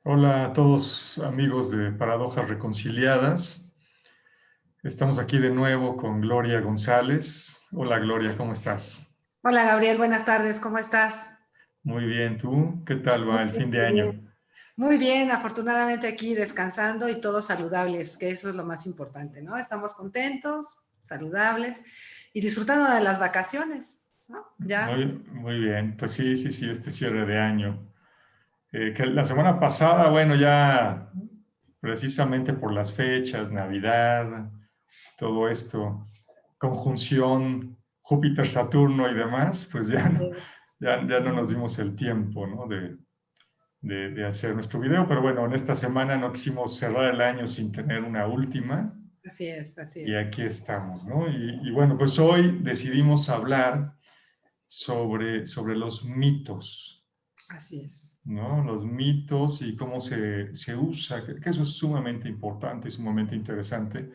Hola a todos amigos de Paradojas Reconciliadas. Estamos aquí de nuevo con Gloria González. Hola Gloria, ¿cómo estás? Hola Gabriel, buenas tardes, ¿cómo estás? Muy bien, ¿tú? ¿Qué tal Muy va el bien, fin de muy año? bien. Muy bien, afortunadamente aquí descansando y todos saludables, que eso es lo más importante, ¿no? Estamos contentos, saludables y disfrutando de las vacaciones, ¿no? Ya. Muy bien, pues sí, este cierre de año. Que la semana pasada, bueno, ya precisamente por las fechas, Navidad, todo esto, conjunción Júpiter-Saturno y demás, pues ya no nos dimos el tiempo, ¿no? de hacer nuestro video, pero bueno, en esta semana no quisimos cerrar el año sin tener una última Así es, así y es. aquí estamos, ¿no? Y bueno, pues hoy decidimos hablar sobre los mitos, Así es. ¿no? Los mitos y cómo se usa, que eso es sumamente importante y sumamente interesante,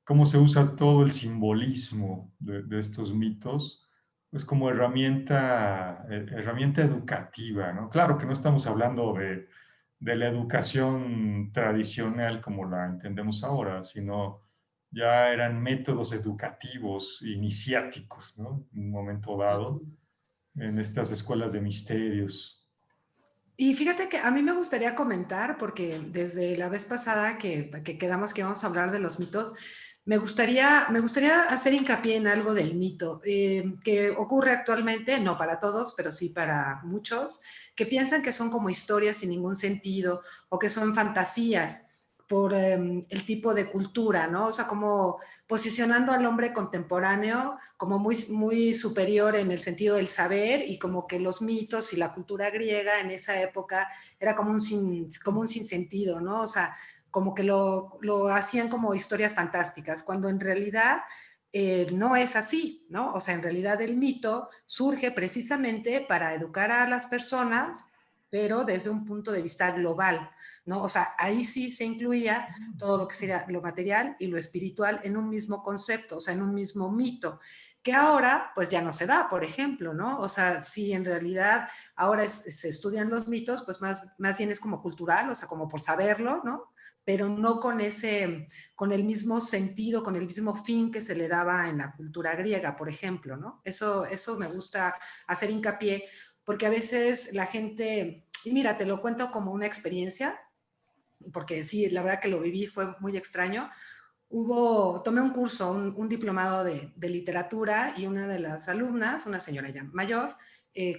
cómo se usa todo el simbolismo de estos mitos, pues como herramienta educativa, ¿no? Claro que no estamos hablando de la educación tradicional como la entendemos ahora, sino ya eran métodos educativos, iniciáticos, ¿no? En un momento dado, en estas escuelas de misterios. Y fíjate que a mí me gustaría comentar, porque desde la vez pasada que quedamos que íbamos a hablar de los mitos, me gustaría hacer hincapié en algo del mito que ocurre actualmente, no para todos, pero sí para muchos, que piensan que son como historias sin ningún sentido o que son fantasías por el tipo de cultura, ¿no? O sea, como posicionando al hombre contemporáneo como muy, muy superior en el sentido del saber y como que los mitos y la cultura griega en esa época era como un sinsentido, ¿no? O sea, como que lo hacían como historias fantásticas, cuando en realidad no es así, ¿no? O sea, en realidad el mito surge precisamente para educar a las personas, pero desde un punto de vista global, ¿no? O sea, ahí sí se incluía todo lo que sería lo material y lo espiritual en un mismo concepto, o sea, en un mismo mito, que ahora pues ya no se da, por ejemplo, ¿no? O sea, si en realidad ahora se estudian los mitos, pues más bien es como cultural, o sea, como por saberlo, ¿no? Pero no con el mismo sentido, con el mismo fin que se le daba en la cultura griega, por ejemplo, ¿no? Eso me gusta hacer hincapié, porque a veces la gente, y mira, te lo cuento como una experiencia, porque sí, la verdad que lo viví, fue muy extraño. Tomé un curso, un diplomado de literatura y una de las alumnas, una señora ya mayor,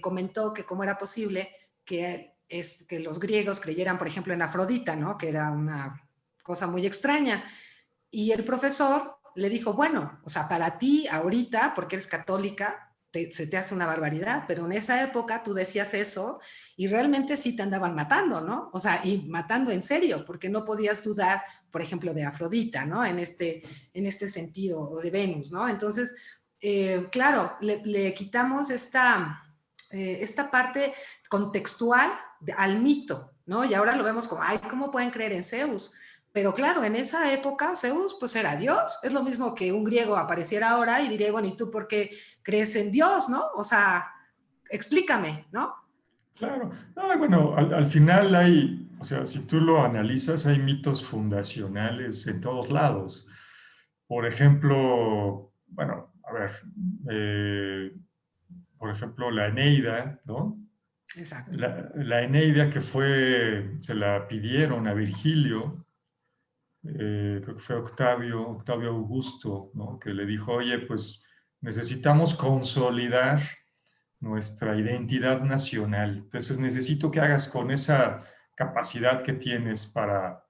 comentó que cómo era posible que los griegos creyeran, por ejemplo, en Afrodita, ¿no? Que era una cosa muy extraña. Y el profesor le dijo, bueno, o sea, para ti ahorita, porque eres católica, se te hace una barbaridad, pero en esa época tú decías eso y realmente sí te andaban matando, ¿no? O sea, y matando en serio, porque no podías dudar, por ejemplo, de Afrodita, ¿no? En este sentido, o de Venus, ¿no? Entonces, claro, le quitamos esta parte contextual al mito, ¿no? Y ahora lo vemos como, ay, ¿cómo pueden creer en Zeus? Pero claro, en esa época Zeus pues era Dios. Es lo mismo que un griego apareciera ahora y diría, bueno, ¿y tú por qué crees en Dios, no? O sea, explícame, ¿no? Claro, no, bueno, al final hay, o sea, si tú lo analizas, hay mitos fundacionales en todos lados. Por ejemplo, bueno, a ver, eh, por ejemplo, la Eneida, ¿no? Exacto. La Eneida que se la pidieron a Virgilio, creo que fue Octavio Augusto, ¿no? Que le dijo, oye, pues necesitamos consolidar nuestra identidad nacional. Entonces necesito que hagas con esa capacidad que tienes para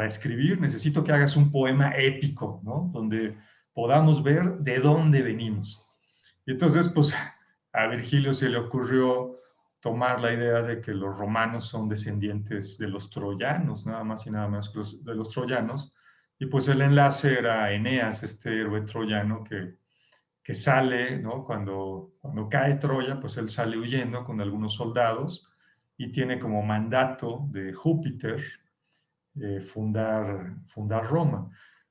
escribir, necesito que hagas un poema épico, ¿no? Donde podamos ver de dónde venimos. Y entonces, pues a Virgilio se le ocurrió tomar la idea de que los romanos son descendientes de los troyanos, nada más y nada menos que de los troyanos. Y pues el enlace era Eneas, este héroe troyano que sale, ¿no? Cuando cae Troya, pues él sale huyendo con algunos soldados y tiene como mandato de Júpiter fundar Roma.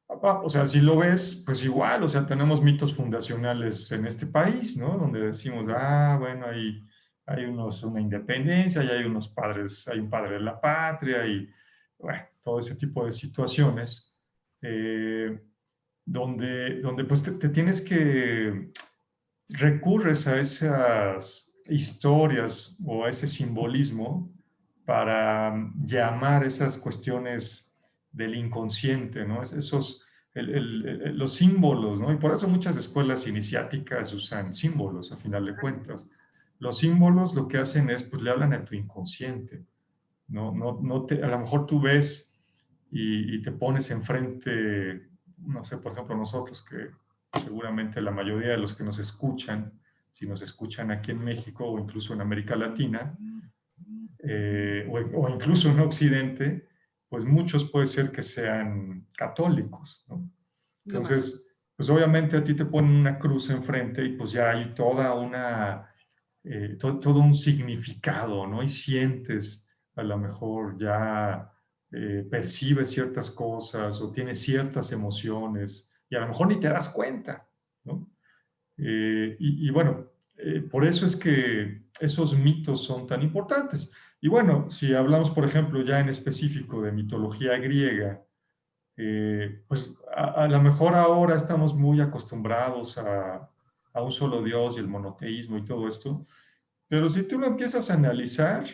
O sea, si lo ves, pues igual, o sea, tenemos mitos fundacionales en este país, ¿no? Donde decimos, Así es. ah, bueno, hay una independencia, y hay unos padres, hay un padre de la patria, y bueno, todo ese tipo de situaciones, eh, donde pues te tienes que recurres a esas historias o a ese simbolismo para llamar esas cuestiones del inconsciente, ¿no? Esos, los símbolos, ¿no? Y por eso muchas escuelas iniciáticas usan símbolos, a final de cuentas. Los símbolos lo que hacen es, pues le hablan a tu inconsciente, ¿no? A lo mejor tú ves y te pones enfrente, no sé, por ejemplo, nosotros que seguramente la mayoría de los que nos escuchan, si nos escuchan aquí en México o incluso en América Latina, o incluso en Occidente, pues muchos puede ser que sean católicos, ¿no? Lo más. Entonces, pues obviamente a ti te ponen una cruz enfrente y pues ya hay toda una, todo un significado, ¿no? Y sientes, a lo mejor ya percibes ciertas cosas o tienes ciertas emociones y a lo mejor ni te das cuenta, ¿no? Y bueno, por eso es que esos mitos son tan importantes. Y bueno, si hablamos, por ejemplo, ya en específico de mitología griega, pues a lo mejor ahora estamos muy acostumbrados a un solo Dios y el monoteísmo y todo esto, pero si tú lo empiezas a analizar,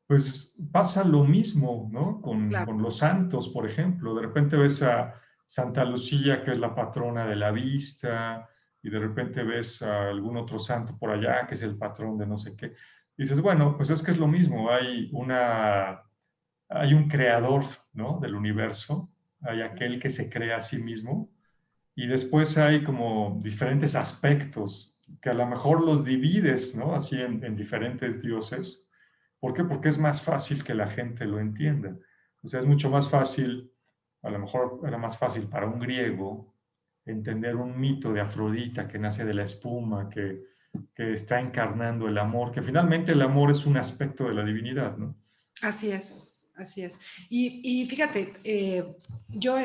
pues pasa lo mismo, ¿no? Claro. Con los santos, por ejemplo. De repente ves a Santa Lucía, que es la patrona de la vista, y de repente ves a algún otro santo por allá, que es el patrón de no sé qué. Dices, bueno, pues es que es lo mismo. Hay un creador, ¿no? Del universo. Hay aquel que se crea a sí mismo. Y después hay como diferentes aspectos que a lo mejor los divides, ¿no? Así en diferentes dioses. ¿Por qué? Porque es más fácil que la gente lo entienda. O sea, es mucho más fácil, a lo mejor era más fácil para un griego entender un mito de Afrodita que nace de la espuma, que está encarnando el amor, que finalmente el amor es un aspecto de la divinidad, ¿no? Así es, así es. Y fíjate, yo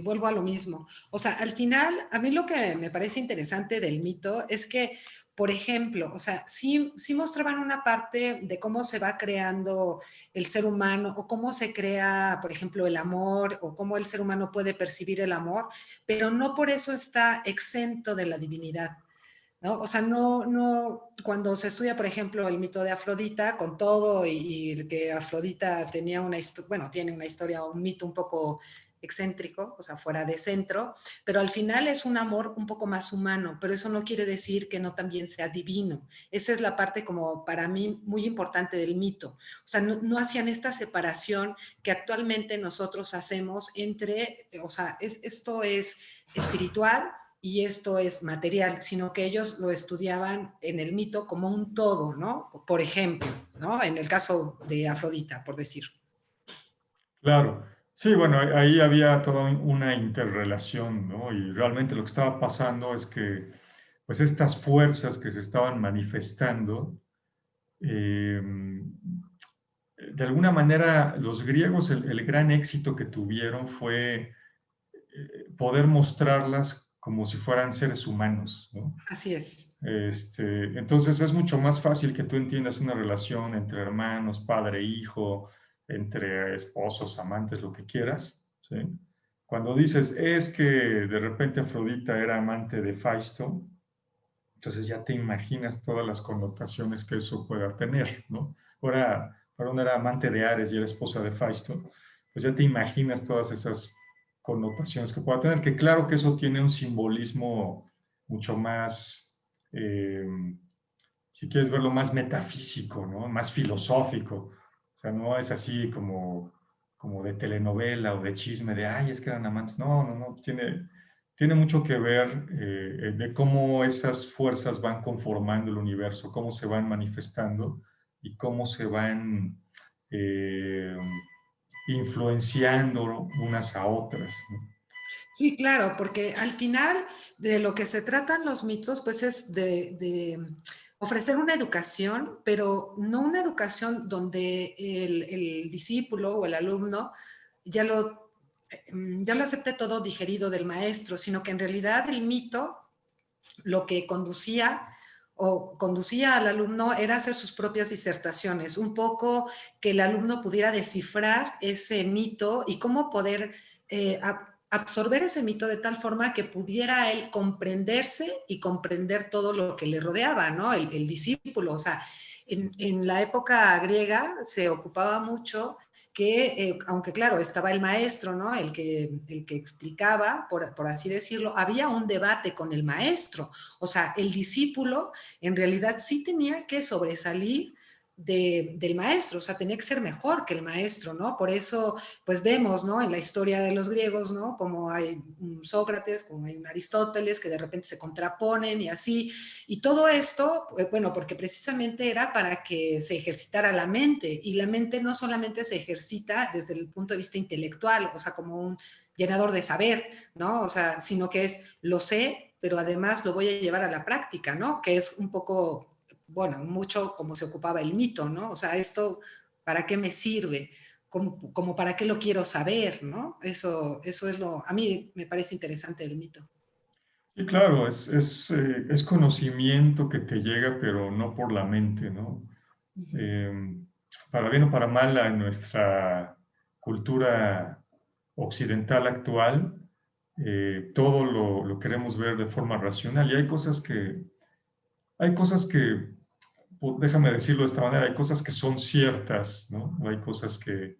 vuelvo a lo mismo. O sea, al final, a mí lo que me parece interesante del mito es que, por ejemplo, o sea, sí mostraban una parte de cómo se va creando el ser humano o cómo se crea, por ejemplo, el amor o cómo el ser humano puede percibir el amor, pero no por eso está exento de la divinidad. ¿No? O sea, cuando se estudia, por ejemplo, el mito de Afrodita, con todo y que Afrodita tenía una historia, bueno, tiene una historia, un mito un poco excéntrico, o sea, fuera de centro, pero al final es un amor un poco más humano, pero eso no quiere decir que no también sea divino. Esa es la parte como para mí muy importante del mito. O sea, no hacían esta separación que actualmente nosotros hacemos entre, o sea, esto es espiritual y esto es material, sino que ellos lo estudiaban en el mito como un todo, ¿no? Por ejemplo, ¿no? En el caso de Afrodita, por decir. Claro, sí, bueno, ahí había toda una interrelación, ¿no? Y realmente lo que estaba pasando es que, pues estas fuerzas que se estaban manifestando, eh, de alguna manera los griegos, el gran éxito que tuvieron fue poder mostrarlas como si fueran seres humanos, ¿no? Así es. Entonces es mucho más fácil que tú entiendas una relación entre hermanos, padre, hijo, entre esposos, amantes, lo que quieras, ¿sí? Cuando dices, es que de repente Afrodita era amante de Faisto, entonces ya te imaginas todas las connotaciones que eso pueda tener, ¿no? Ahora una era amante de Ares y era esposa de Faisto, pues ya te imaginas todas esas connotaciones que pueda tener, que claro que eso tiene un simbolismo mucho más, eh, si quieres verlo, más metafísico, ¿no? Más filosófico. O sea, no es así como de telenovela o de chisme de, ay, es que eran amantes. No, no, no, tiene mucho que ver de cómo esas fuerzas van conformando el universo, cómo se van manifestando y cómo se van eh, influenciando unas a otras, ¿no? Sí, claro, porque al final de lo que se tratan los mitos, pues es de ofrecer una educación, pero no una educación donde el discípulo o el alumno ya lo, ya lo acepte todo digerido del maestro, sino que en realidad el mito lo que conducía o conducía al alumno era hacer sus propias disertaciones, un poco que el alumno pudiera descifrar ese mito y cómo poder absorber ese mito de tal forma que pudiera él comprenderse y comprender todo lo que le rodeaba, ¿no? El discípulo, o sea, en la época griega se ocupaba mucho que, aunque claro, estaba el maestro, ¿no? El que explicaba, por así decirlo, había un debate con el maestro. O sea, el discípulo en realidad sí tenía que sobresalir del maestro, o sea, tenía que ser mejor que el maestro, ¿no? Por eso, pues vemos, ¿no? En la historia de los griegos, ¿no? Como hay un Sócrates, como hay un Aristóteles, que de repente se contraponen y así, y todo esto, bueno, porque precisamente era para que se ejercitara la mente, y la mente no solamente se ejercita desde el punto de vista intelectual, o sea, como un llenador de saber, ¿no? O sea, sino que es, lo sé, pero además lo voy a llevar a la práctica, ¿no? Que es un poco, bueno, mucho como se ocupaba el mito, ¿no? O sea, esto, ¿para qué me sirve? Como para qué lo quiero saber, ¿no? Eso es lo, a mí me parece interesante el mito. Sí, claro, es conocimiento que te llega, pero no por la mente, ¿no? Uh -huh. Eh, para bien o para mal, en nuestra cultura occidental actual, todo lo queremos ver de forma racional y hay cosas que, déjame decirlo de esta manera, hay cosas que son ciertas, ¿no? Hay cosas que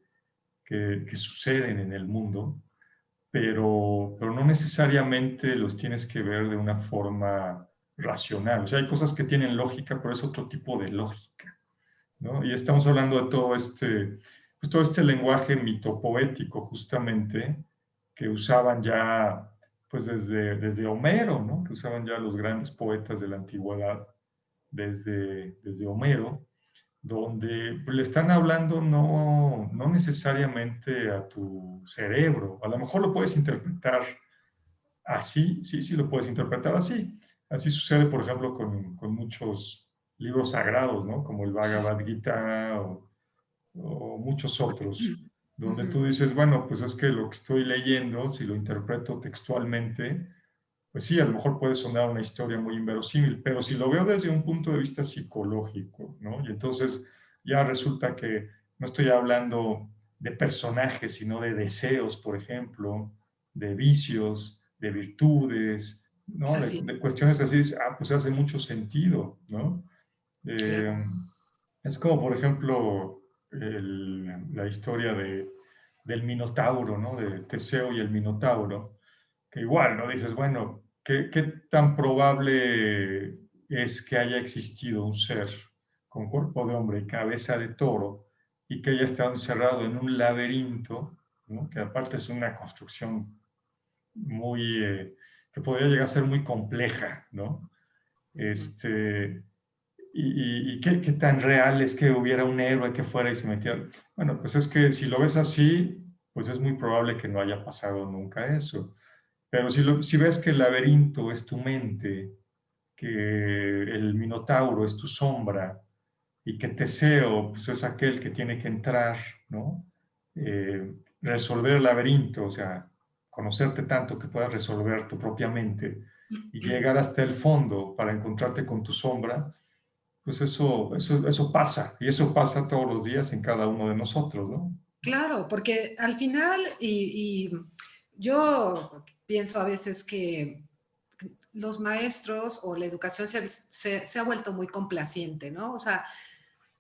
suceden en el mundo, pero no necesariamente los tienes que ver de una forma racional. O sea, hay cosas que tienen lógica, pero es otro tipo de lógica, ¿no? Y estamos hablando de pues todo este lenguaje mitopoético, justamente, que usaban ya, pues desde Homero, ¿no? Que usaban ya los grandes poetas de la antigüedad, desde Homero, donde le están hablando no necesariamente a tu cerebro. A lo mejor lo puedes interpretar así, sí, sí lo puedes interpretar así. Así sucede, por ejemplo, con muchos libros sagrados, ¿no? Como el Bhagavad Gita o muchos otros, Uh donde -huh. tú dices, bueno, pues es que lo que estoy leyendo, si lo interpreto textualmente, pues sí, a lo mejor puede sonar una historia muy inverosímil, pero si lo veo desde un punto de vista psicológico, ¿no? Y entonces ya resulta que no estoy hablando de personajes, sino de deseos, por ejemplo, de vicios, de virtudes, ¿no? Así, De cuestiones así, pues hace mucho sentido, ¿no? claro. Eh, es como, por ejemplo, la historia del Minotauro, ¿no? De Teseo y el Minotauro, que igual, ¿no? Dices, bueno, ¿qué tan probable es que haya existido un ser con cuerpo de hombre y cabeza de toro y que haya estado encerrado en un laberinto, ¿no? Que aparte es una construcción muy, que podría llegar a ser muy compleja, ¿no? Uh -huh. Este, y qué tan real es que hubiera un héroe que fuera y se metiera. Bueno, pues es que si lo ves así, pues es muy probable que no haya pasado nunca eso. Pero si ves que el laberinto es tu mente, que el minotauro es tu sombra y que Teseo pues, es aquel que tiene que entrar, ¿no? Resolver el laberinto, o sea, conocerte tanto que puedas resolver tu propia mente y llegar hasta el fondo para encontrarte con tu sombra, pues eso pasa, y eso pasa todos los días en cada uno de nosotros, ¿no? Claro, porque al final, y yo pienso a veces que los maestros o la educación se ha vuelto muy complaciente, ¿no? O sea,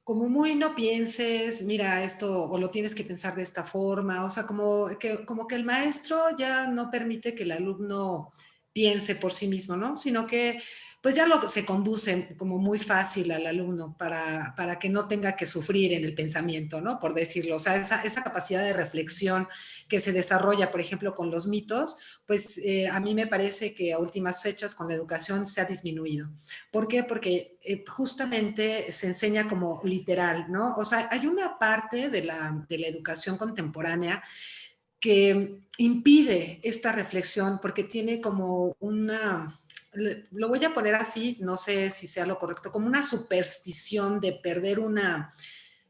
como muy no pienses, mira esto, o lo tienes que pensar de esta forma, o sea, como que el maestro ya no permite que el alumno piense por sí mismo, ¿no? Sino que pues ya se conduce como muy fácil al alumno para que no tenga que sufrir en el pensamiento, ¿no? Por decirlo, o sea, esa capacidad de reflexión que se desarrolla, por ejemplo, con los mitos, pues a mí me parece que a últimas fechas con la educación se ha disminuido. ¿Por qué? Porque justamente se enseña como literal, ¿no? O sea, hay una parte de la educación contemporánea que impide esta reflexión porque tiene como una, lo voy a poner así, no sé si sea lo correcto, como una superstición de perder una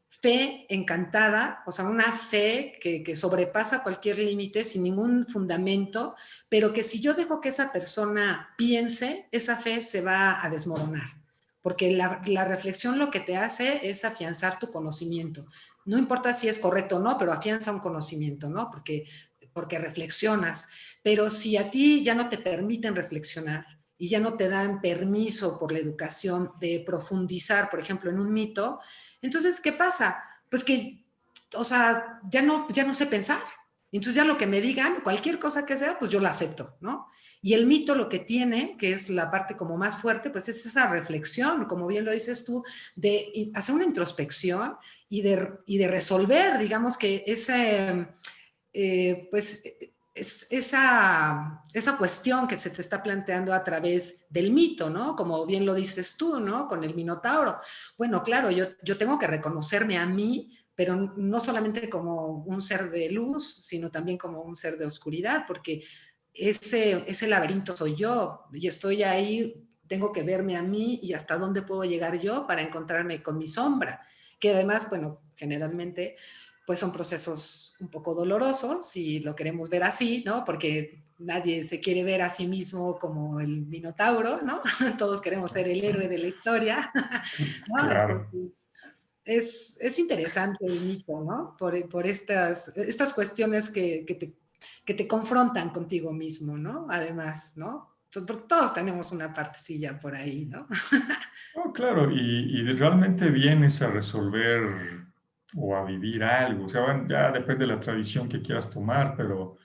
fe encantada, o sea, una fe que sobrepasa cualquier límite sin ningún fundamento, pero que si yo dejo que esa persona piense, esa fe se va a desmoronar. porque la reflexión lo que te hace es afianzar tu conocimiento. No importa si es correcto o no, pero afianza un conocimiento, ¿no? Porque reflexionas. Pero si a ti ya no te permiten reflexionar y ya no te dan permiso por la educación de profundizar, por ejemplo, en un mito, entonces, ¿qué pasa? Pues que, o sea, ya no sé pensar. Entonces ya lo que me digan, cualquier cosa que sea, pues yo la acepto, ¿no? Y el mito lo que tiene, que es la parte como más fuerte, pues es esa reflexión, como bien lo dices tú, de hacer una introspección y de resolver, digamos que ese, pues es esa cuestión que se te está planteando a través del mito, ¿no? Como bien lo dices tú, ¿no? Con el Minotauro. Bueno, claro, yo tengo que reconocerme a mí, pero no solamente como un ser de luz, sino también como un ser de oscuridad, porque ese laberinto soy yo y estoy ahí, tengo que verme a mí y hasta dónde puedo llegar yo para encontrarme con mi sombra, que además, bueno, generalmente pues son procesos un poco dolorosos, si lo queremos ver así, ¿no? Porque nadie se quiere ver a sí mismo como el Minotauro, ¿no? Todos queremos ser el héroe de la historia, ¿no? Claro. Entonces, es interesante el mito, ¿no? Por estas cuestiones que te confrontan contigo mismo, ¿no? Además, ¿no? Porque todos tenemos una partecilla por ahí, ¿no? Oh, claro, y realmente vienes a resolver o a vivir algo. O sea, bueno, ya depende de la tradición que quieras tomar, pero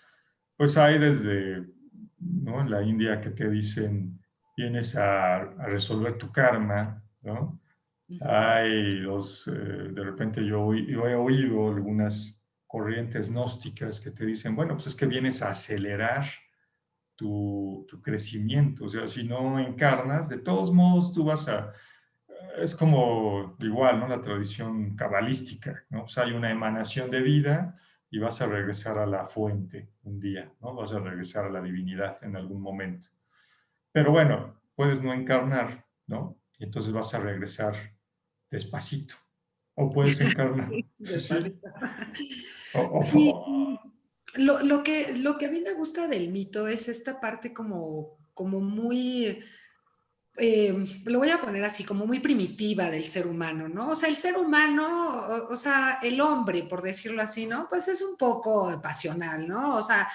pues hay desde, ¿no? En la India que te dicen, vienes a resolver tu karma, ¿no? Uh -huh. Hay de repente yo he oído algunas corrientes gnósticas que te dicen, bueno, pues es que vienes a acelerar tu crecimiento. O sea, si no encarnas, de todos modos tú vas a... Es como igual, ¿no? La tradición cabalística, ¿no? O sea, hay una emanación de vida y vas a regresar a la fuente un día, ¿no? Vas a regresar a la divinidad en algún momento. Pero bueno, puedes no encarnar, ¿no? Y entonces vas a regresar despacito. O puedes encarnar, sí. Despacito. O, Y lo que a mí me gusta del mito es esta parte como muy, lo voy a poner así, como muy primitiva del ser humano, ¿no? O sea, el ser humano, o sea, el hombre, por decirlo así, ¿no? Pues es un poco pasional, ¿no? O sea,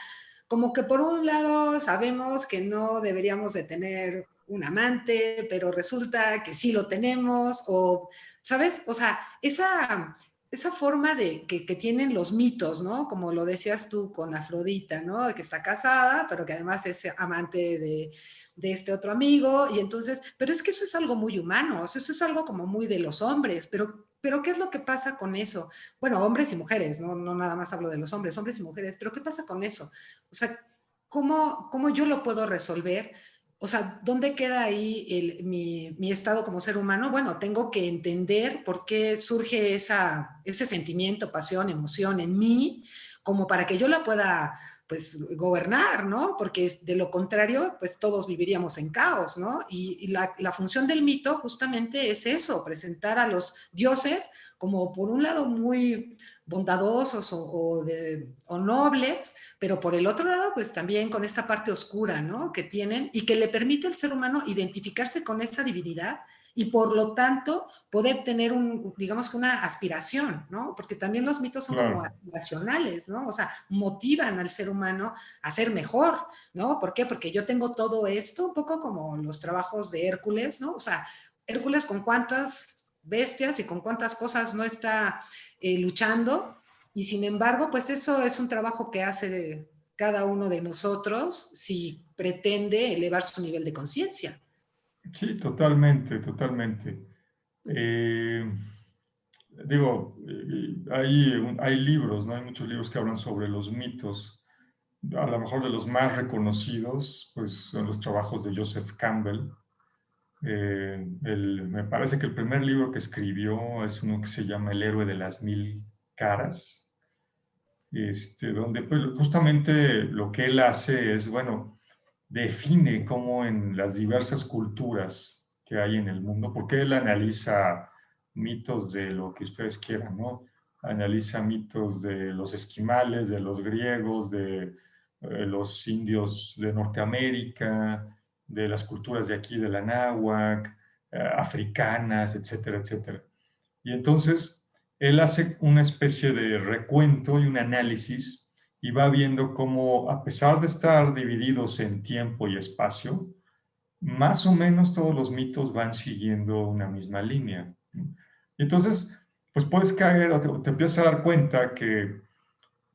como que por un lado sabemos que no deberíamos de tener un amante, pero resulta que sí lo tenemos, o, ¿sabes? O sea, esa forma que tienen los mitos, ¿no? Como lo decías tú con Afrodita, ¿no? Que está casada, pero que además es amante de este otro amigo, y entonces, pero es que eso es algo muy humano, o sea, eso es algo como muy de los hombres, pero ¿qué es lo que pasa con eso? Bueno, hombres y mujeres, ¿no? No nada más hablo de los hombres, hombres y mujeres, pero ¿qué pasa con eso? O sea, ¿cómo yo lo puedo resolver? O sea, ¿dónde queda ahí mi estado como ser humano? Bueno, tengo que entender por qué surge ese sentimiento, pasión, emoción en mí, como para que yo la pueda, pues, gobernar, ¿no? Porque de lo contrario, pues todos viviríamos en caos, ¿no? Y la función del mito justamente es eso, presentar a los dioses como por un lado muy bondadosos o nobles, pero por el otro lado, pues también con esta parte oscura, ¿no? Que tienen y que le permite al ser humano identificarse con esa divinidad y por lo tanto poder tener digamos que una aspiración, ¿no? Porque también los mitos son como claro, aspiracionales, ¿no? O sea, motivan al ser humano a ser mejor, ¿no? ¿Por qué? Porque yo tengo todo esto, un poco como los trabajos de Hércules, ¿no? O sea, Hércules con cuántas bestias y con cuántas cosas no está luchando, y sin embargo, pues eso es un trabajo que hace cada uno de nosotros si pretende elevar su nivel de conciencia. sí, totalmente, totalmente. Eh, digo, hay libros, ¿no? Hay muchos libros que hablan sobre los mitos. A lo mejor de los más reconocidos, pues son los trabajos de Joseph Campbell. Me parece que el primer libro que escribió es uno que se llama El héroe de las mil caras, donde pues, justamente lo que él hace es, bueno, define cómo en las diversas culturas que hay en el mundo, porque él analiza mitos de lo que ustedes quieran, ¿no? Analiza mitos de los esquimales, de los griegos, de los indios de Norteamérica, de las culturas de aquí, de la náhuac, africanas, etcétera, etcétera. Y entonces él hace una especie de recuento y un análisis y va viendo cómo, a pesar de estar divididos en tiempo y espacio, más o menos todos los mitos van siguiendo una misma línea. Y entonces, pues puedes caer o te empiezas a dar cuenta que,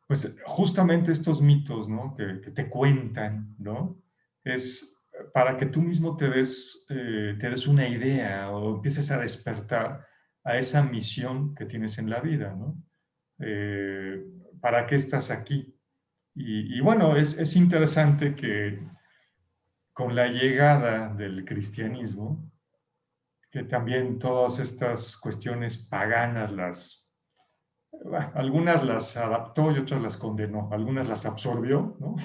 pues justamente estos mitos, ¿no? Que te cuentan, ¿no? Es para que tú mismo te des una idea o empieces a despertar a esa misión que tienes en la vida, ¿no? Eh, ¿Para qué estás aquí? Y bueno, es interesante que con la llegada del cristianismo, que también todas estas cuestiones paganas bueno, algunas las adaptó y otras las condenó, algunas las absorbió, ¿no?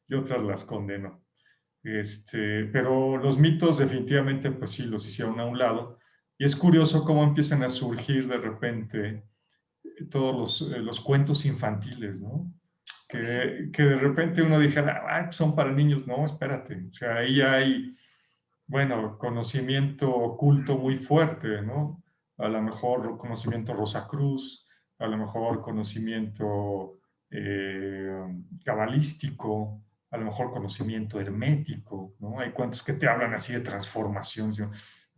Y otras las condenó. Pero los mitos definitivamente, pues sí, los hicieron a un lado. Y es curioso cómo empiezan a surgir de repente todos los cuentos infantiles, ¿no? Que de repente uno dijera, ah, son para niños. No, espérate. O sea, ahí hay, bueno, conocimiento oculto muy fuerte, ¿no? A lo mejor conocimiento Rosacruz, a lo mejor conocimiento cabalístico, a lo mejor conocimiento hermético, ¿no? Hay cuentos que te hablan así de transformación. ¿Sí?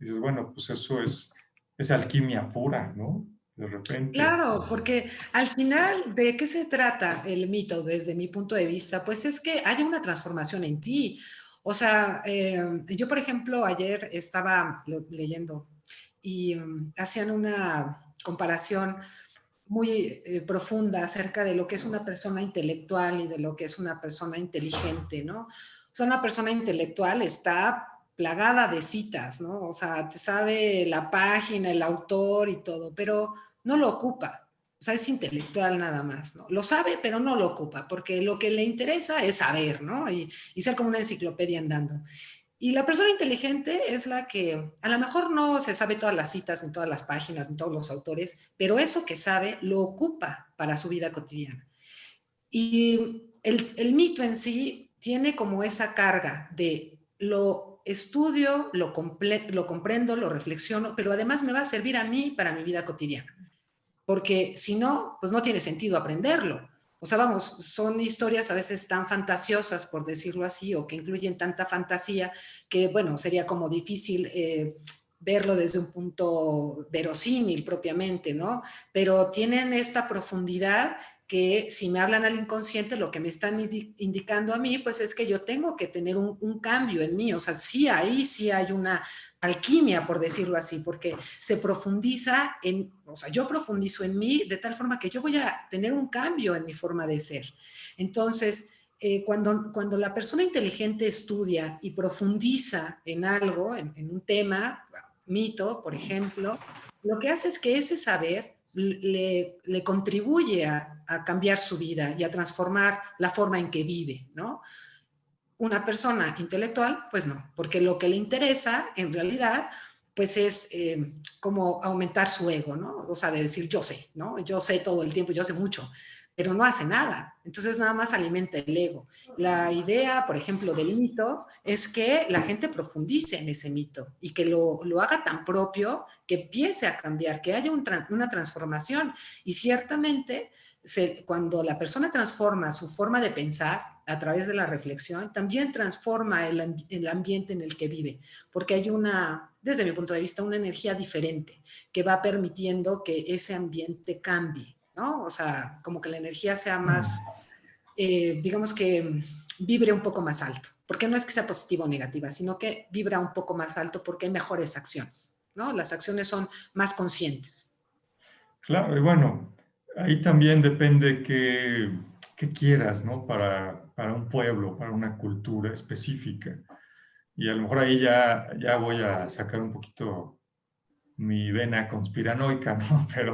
Dices, bueno, pues eso es alquimia pura, ¿no? De repente. Claro, porque al final, ¿de qué se trata el mito desde mi punto de vista? Pues es que haya una transformación en ti. O sea, yo, por ejemplo, ayer estaba leyendo y hacían una comparación muy profunda acerca de lo que es una persona intelectual y de lo que es una persona inteligente, ¿no? O sea, una persona intelectual está plagada de citas, ¿no? O sea, te sabe la página, el autor y todo, pero no lo ocupa. O sea, es intelectual nada más, ¿no? Lo sabe, pero no lo ocupa, porque lo que le interesa es saber, ¿no? Y ser como una enciclopedia andando. Y la persona inteligente es la que a lo mejor no se sabe todas las citas, ni todas las páginas, ni todos los autores, pero eso que sabe lo ocupa para su vida cotidiana. Y el mito en sí tiene como esa carga de lo estudio, lo comprendo, lo reflexiono, pero además me va a servir a mí para mi vida cotidiana. Porque si no, pues no tiene sentido aprenderlo. O sea, vamos, son historias a veces tan fantasiosas, por decirlo así, o que incluyen tanta fantasía que, bueno, sería como difícil verlo desde un punto verosímil propiamente, ¿no? Pero tienen esta profundidad que si me hablan al inconsciente, lo que me están indicando a mí, pues es que yo tengo que tener un cambio en mí. O sea, sí, ahí sí hay una alquimia, por decirlo así, porque se profundiza en, o sea, yo profundizo en mí de tal forma que yo voy a tener un cambio en mi forma de ser. Entonces, cuando la persona inteligente estudia y profundiza en algo, en un tema, mito, por ejemplo, lo que hace es que ese saber le contribuye a cambiar su vida y a transformar la forma en que vive, ¿no? Una persona intelectual, pues no, porque lo que le interesa en realidad, pues es como aumentar su ego, ¿no? O sea, de decir yo sé, ¿no? Yo sé todo el tiempo, yo sé mucho, pero no hace nada. Entonces nada más alimenta el ego. La idea, por ejemplo, del mito es que la gente profundice en ese mito y que lo haga tan propio que empiece a cambiar, que haya una transformación. Y ciertamente cuando la persona transforma su forma de pensar a través de la reflexión, también transforma el ambiente en el que vive, porque hay desde mi punto de vista, una energía diferente que va permitiendo que ese ambiente cambie, ¿no? O sea, como que la energía sea más, digamos que vibre un poco más alto, porque no es que sea positiva o negativa, sino que vibra un poco más alto porque hay mejores acciones, ¿no? Las acciones son más conscientes. Claro, y bueno, ahí también depende qué quieras, ¿no? Para un pueblo, para una cultura específica. Y a lo mejor ahí ya voy a sacar un poquito mi vena conspiranoica, ¿no? Pero,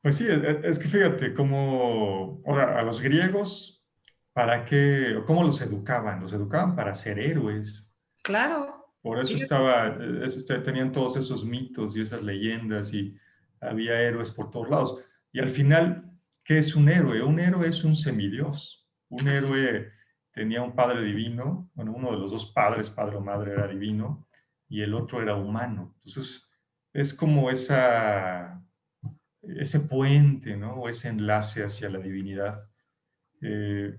pues sí, es que fíjate cómo, ahora, a los griegos, ¿para qué, o cómo los educaban? Los educaban para ser héroes. Claro, Por eso fíjate. tenían todos esos mitos y esas leyendas y había héroes por todos lados. Y al final, ¿qué es un héroe? Un héroe es un semidios. Un Así. héroe tenía un padre divino, bueno, uno de los dos padres, padre o madre, era divino, y el otro era humano. Entonces, es como ese puente, ¿no? O ese enlace hacia la divinidad. Eh,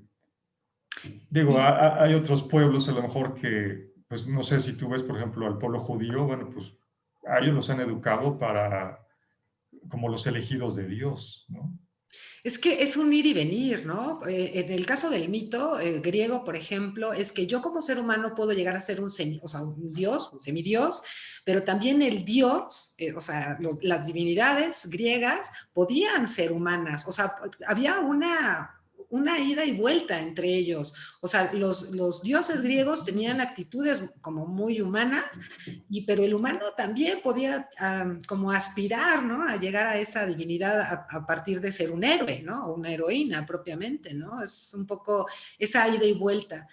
Digo, Y hay otros pueblos a lo mejor que, pues no sé si tú ves, por ejemplo, al pueblo judío, bueno, pues a ellos los han educado para, como los elegidos de Dios, ¿no? es que es un ir y venir, ¿no? En el caso del mito griego, por ejemplo, es que yo como ser humano puedo llegar a ser o sea, un dios, un semidios, pero también el dios, o sea, las divinidades griegas podían ser humanas, o sea, había una ida y vuelta entre ellos. O sea, los dioses griegos tenían actitudes como muy humanas, pero el humano también podía como aspirar, ¿no? A llegar a esa divinidad a partir de ser un héroe, ¿no? O una heroína propiamente, ¿no? Es un poco esa ida y vuelta.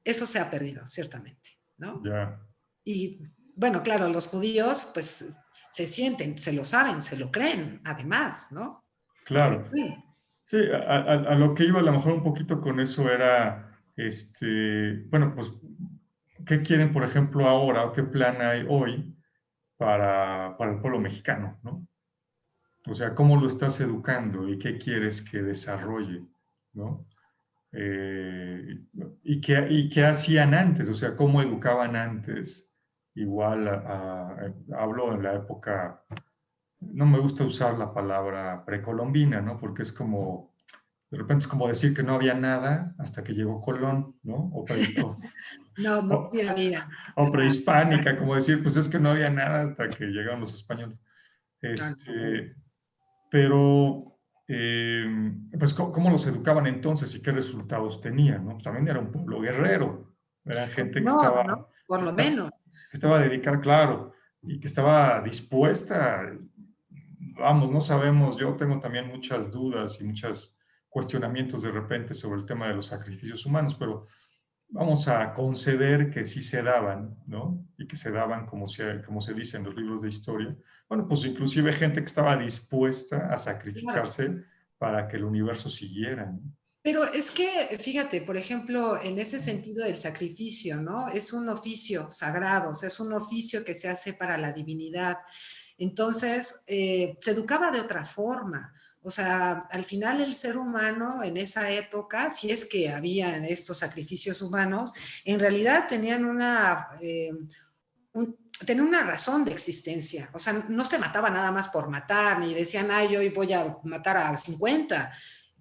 Eso se ha perdido, ciertamente, ¿no? Ya, Y bueno, claro, los judíos pues se sienten, se lo saben, se lo creen, además, ¿no? Se lo claro. creen. Sí, a lo que iba a lo mejor un poquito con eso era, bueno, pues, ¿qué quieren, por ejemplo, ahora o qué plan hay hoy para el pueblo mexicano, ¿no? O sea, ¿cómo lo estás educando y qué quieres que desarrolle, ¿no? Eh, y qué hacían antes, o sea, cómo educaban antes. Igual, hablo en la época, no me gusta usar la palabra precolombina, ¿no? Porque es como, de repente es como decir que no había nada hasta que llegó Colón, ¿no? No, no, O- sí había. o prehispánica, como decir, pues es que no había nada hasta que llegaron los españoles. Ah, Este, pero, pues, ¿cómo los educaban entonces y qué resultados tenían? ¿No? Pues también era un pueblo guerrero, eran gente no, ¿no? Por que lo está- menos. que estaba dedicada, claro, y que estaba dispuesta. Vamos, no sabemos, yo tengo también muchas dudas y muchos cuestionamientos de repente sobre el tema de los sacrificios humanos, pero vamos a conceder que sí se daban, ¿no? Y que se daban como se dice en los libros de historia. Bueno, pues inclusive gente que estaba dispuesta a Claro. sacrificarse para que el universo siguiera, ¿no? Pero es que, fíjate, por ejemplo, en ese sentido del sacrificio, ¿no? Es un oficio sagrado, o sea, es un oficio que se hace para la divinidad. Entonces, se educaba de otra forma. O sea, al final el ser humano en esa época, si es que había estos sacrificios humanos, en realidad tenían tenían una razón de existencia. O sea, no se mataba nada más por matar, ni decían, ay, hoy voy a matar a 50,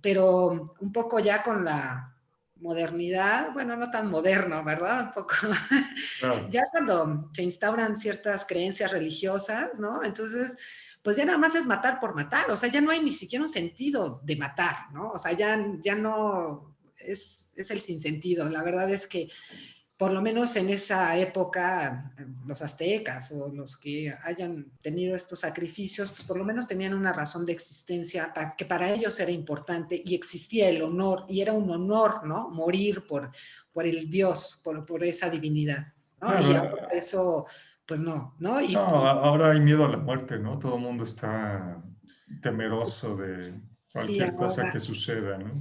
pero un poco ya con la modernidad, bueno, no tan moderno, ¿verdad? Un poco, Claro. ya cuando se instauran ciertas creencias religiosas, ¿no? Entonces, pues ya nada más es matar por matar, o sea, ya no hay ni siquiera un sentido de matar, ¿no? O sea, ya no es el sinsentido. La verdad es que por lo menos en esa época, los aztecas o los que hayan tenido estos sacrificios, pues por lo menos tenían una razón de existencia que para ellos era importante y existía el honor, y era un honor, ¿no? Morir por el Dios, por esa divinidad, ¿no? Claro, Y ahora eso, pues no, ¿no? no, ahora hay miedo a la muerte, ¿no? Todo el mundo está temeroso de y cualquier cosa que ahora, suceda, ¿no?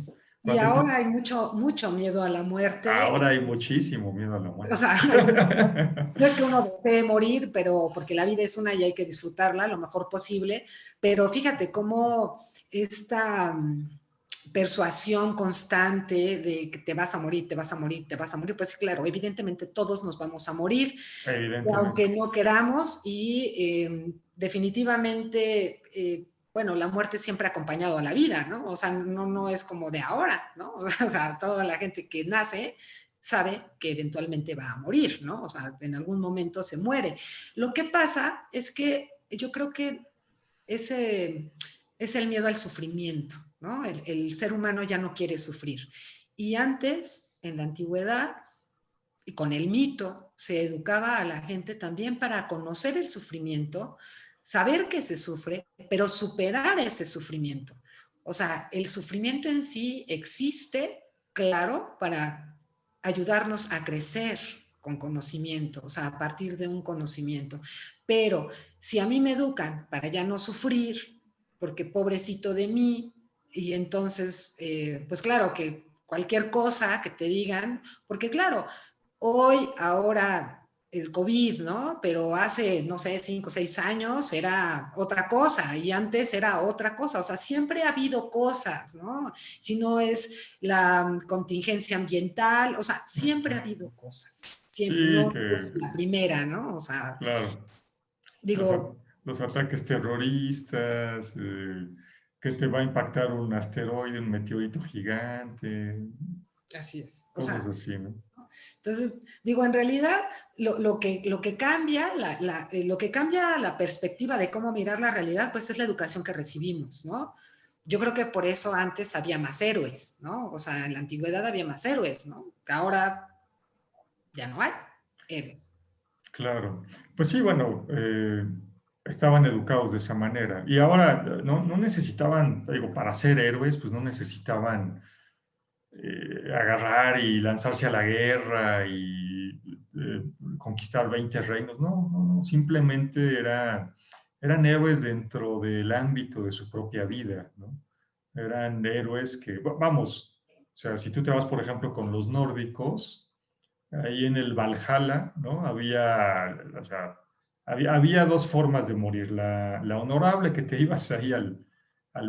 y Cuando ahora hay mucho miedo a la muerte. ahora hay muchísimo miedo a la O muerte. sea, no es que uno desee morir, pero porque la vida es una y hay que disfrutarla lo mejor posible. Pero fíjate cómo esta persuasión constante de que te vas a morir, te vas a morir, te vas a morir, pues claro, evidentemente todos nos vamos a morir, aunque Evidentemente. no queramos, y definitivamente, bueno, la muerte siempre ha acompañado a la vida, ¿no? O sea, no es como de ahora, ¿no? O sea, toda la gente que nace sabe que eventualmente va a morir, ¿no? O sea, en algún momento se muere. Lo que pasa es que yo creo que ese es el miedo al sufrimiento, ¿no? El ser humano ya no quiere sufrir. Y antes, en la antigüedad, y con el mito, se educaba a la gente también para conocer el sufrimiento, saber que se sufre, pero superar ese sufrimiento. O sea, el sufrimiento en sí existe, claro, para ayudarnos a crecer con conocimiento, o sea, a partir de un conocimiento. Pero si a mí me educan para ya no sufrir, porque pobrecito de mí, y entonces, pues claro que cualquier cosa que te digan, porque claro, hoy, ahora, el COVID, ¿no? Pero hace, no sé, 5 o 6 años era otra cosa y antes era otra cosa. O sea, siempre ha habido cosas, ¿no? Si no es la contingencia ambiental, o sea, siempre ha habido cosas. Siempre, Sí, no es la primera, ¿no? O sea, claro, los, a- digo, los ataques terroristas, que te va a impactar un asteroide, un meteorito gigante, así es. O cosas sea, así, ¿no? entonces, digo, en realidad lo que cambia, lo que cambia la perspectiva de cómo mirar la realidad, pues es la educación que recibimos, ¿no? Yo creo que por eso antes había más héroes, ¿no? O sea, en la antigüedad había más héroes, ¿no? Que ahora ya no hay héroes. Claro. Pues sí, bueno, estaban educados de esa manera. Y ahora no necesitaban, digo, para ser héroes, pues no necesitaban agarrar y lanzarse a la guerra y conquistar 20 reinos. No, simplemente eran héroes dentro del ámbito de su propia vida, ¿no? Eran héroes que, vamos, o sea, si tú te vas, por ejemplo, con los nórdicos, ahí en el Valhalla, ¿no? O sea, había dos formas de morir. La honorable, que te ibas ahí al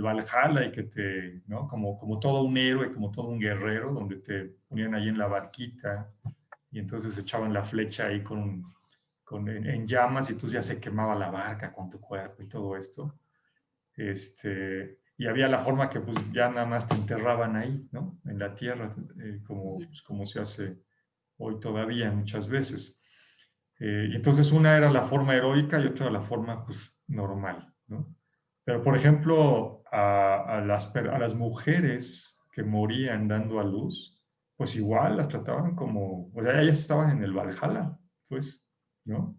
Valhalla y que ¿no? Como todo un héroe, como todo un guerrero, donde te ponían ahí en la barquita y entonces echaban la flecha ahí en llamas y entonces ya se quemaba la barca con tu cuerpo y todo esto. Y había la forma que pues ya nada más te enterraban ahí, ¿no? En la tierra, pues, como se hace hoy todavía muchas veces. Y entonces una era la forma heroica y otra la forma pues, normal, ¿no? Pero, por ejemplo, a las mujeres que morían dando a luz, pues igual las trataban como, o sea, ellas estaban en el Valhalla, pues, ¿no? O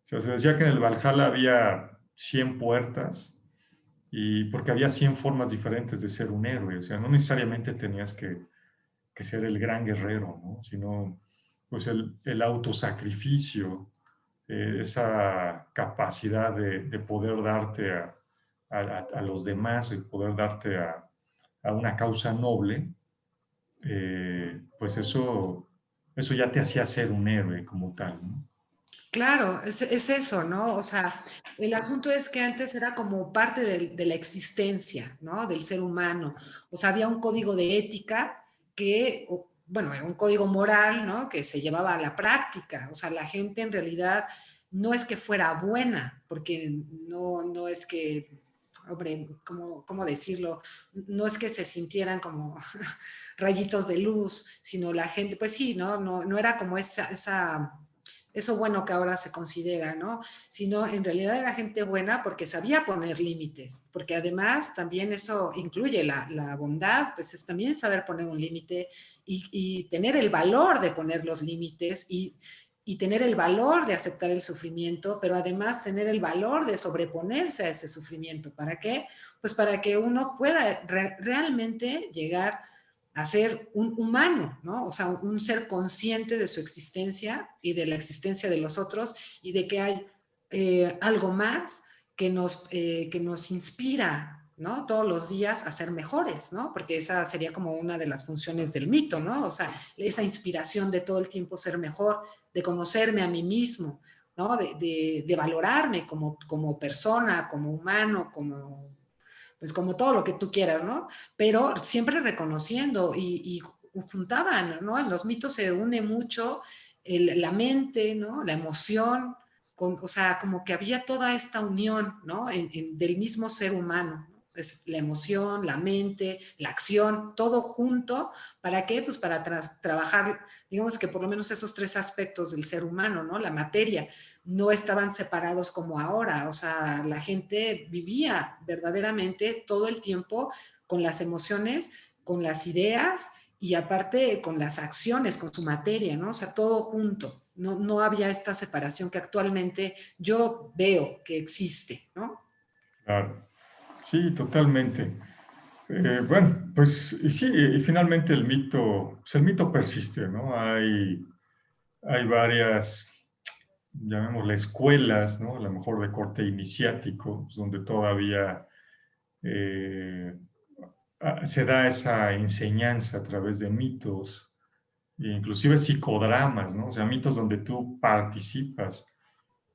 sea, se decía que en el Valhalla había 100 puertas y porque había 100 formas diferentes de ser un héroe, o sea, no necesariamente tenías que ser el gran guerrero, ¿no? Sino pues el autosacrificio, esa capacidad de poder darte a los demás y poder darte a una causa noble, pues eso ya te hacía ser un héroe como tal, ¿no? Claro, es eso, ¿no? O sea, el asunto es que antes era como parte de la existencia, ¿no? Del ser humano. O sea, había un código de ética que, bueno, era un código moral, ¿no? Que se llevaba a la práctica. O sea, la gente en realidad no es que fuera buena, porque no es que, hombre, ¿cómo decirlo? No es que se sintieran como rayitos de luz, sino la gente, pues sí, ¿no? No era como eso bueno que ahora se considera, ¿no? Sino en realidad era gente buena porque sabía poner límites, porque además también eso incluye la bondad, pues es también saber poner un límite y tener el valor de poner los límites y tener el valor de aceptar el sufrimiento, pero además tener el valor de sobreponerse a ese sufrimiento. ¿Para qué? Pues para que uno pueda realmente llegar a ser un humano, ¿no? O sea, un ser consciente de su existencia y de la existencia de los otros y de que hay algo más que nos inspira, ¿no? Todos los días a ser mejores, ¿no? Porque esa sería como una de las funciones del mito, ¿no? O sea, esa inspiración de todo el tiempo ser mejor, de conocerme a mí mismo, ¿no? De valorarme como persona, como humano, pues como todo lo que tú quieras, ¿no? Pero siempre reconociendo y juntaban, ¿no? En los mitos se une mucho la mente, ¿no? La emoción, o sea, como que había toda esta unión, ¿no? Del mismo ser humano, ¿no? Es la emoción, la mente, la acción, todo junto. ¿Para qué? Pues para trabajar, digamos que por lo menos esos tres aspectos del ser humano, ¿no? La materia, no estaban separados como ahora, o sea, la gente vivía verdaderamente todo el tiempo con las emociones, con las ideas y aparte con las acciones, con su materia, ¿no? O sea, todo junto. No había esta separación que actualmente yo veo que existe, ¿no? Claro. Sí, totalmente. Bueno, pues y sí, y finalmente pues el mito persiste, ¿no? Hay varias, llamémosle escuelas, ¿no? A lo mejor de corte iniciático, pues, donde todavía se da esa enseñanza a través de mitos. inclusive psicodramas, ¿no? O sea, mitos donde tú participas.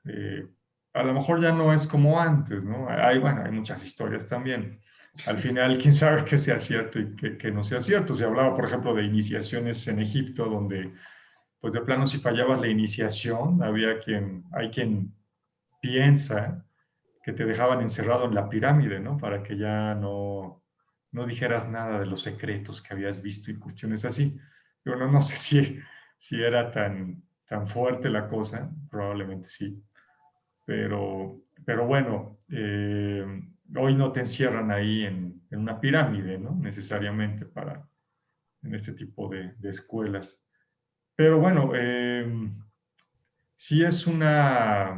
Eh, a lo mejor ya no es como antes, ¿no? Bueno, hay muchas historias también. Al final, quién sabe qué sea cierto y qué no sea cierto. Se hablaba, por ejemplo, de iniciaciones en Egipto, donde, pues de plano, si fallabas la iniciación, hay quien piensa que te dejaban encerrado en la pirámide, ¿no? Para que ya no dijeras nada de los secretos que habías visto y cuestiones así. Yo no sé si era tan fuerte la cosa, probablemente sí, pero bueno, hoy no te encierran ahí en una pirámide, ¿no? Necesariamente en este tipo de escuelas. Pero bueno, sí es una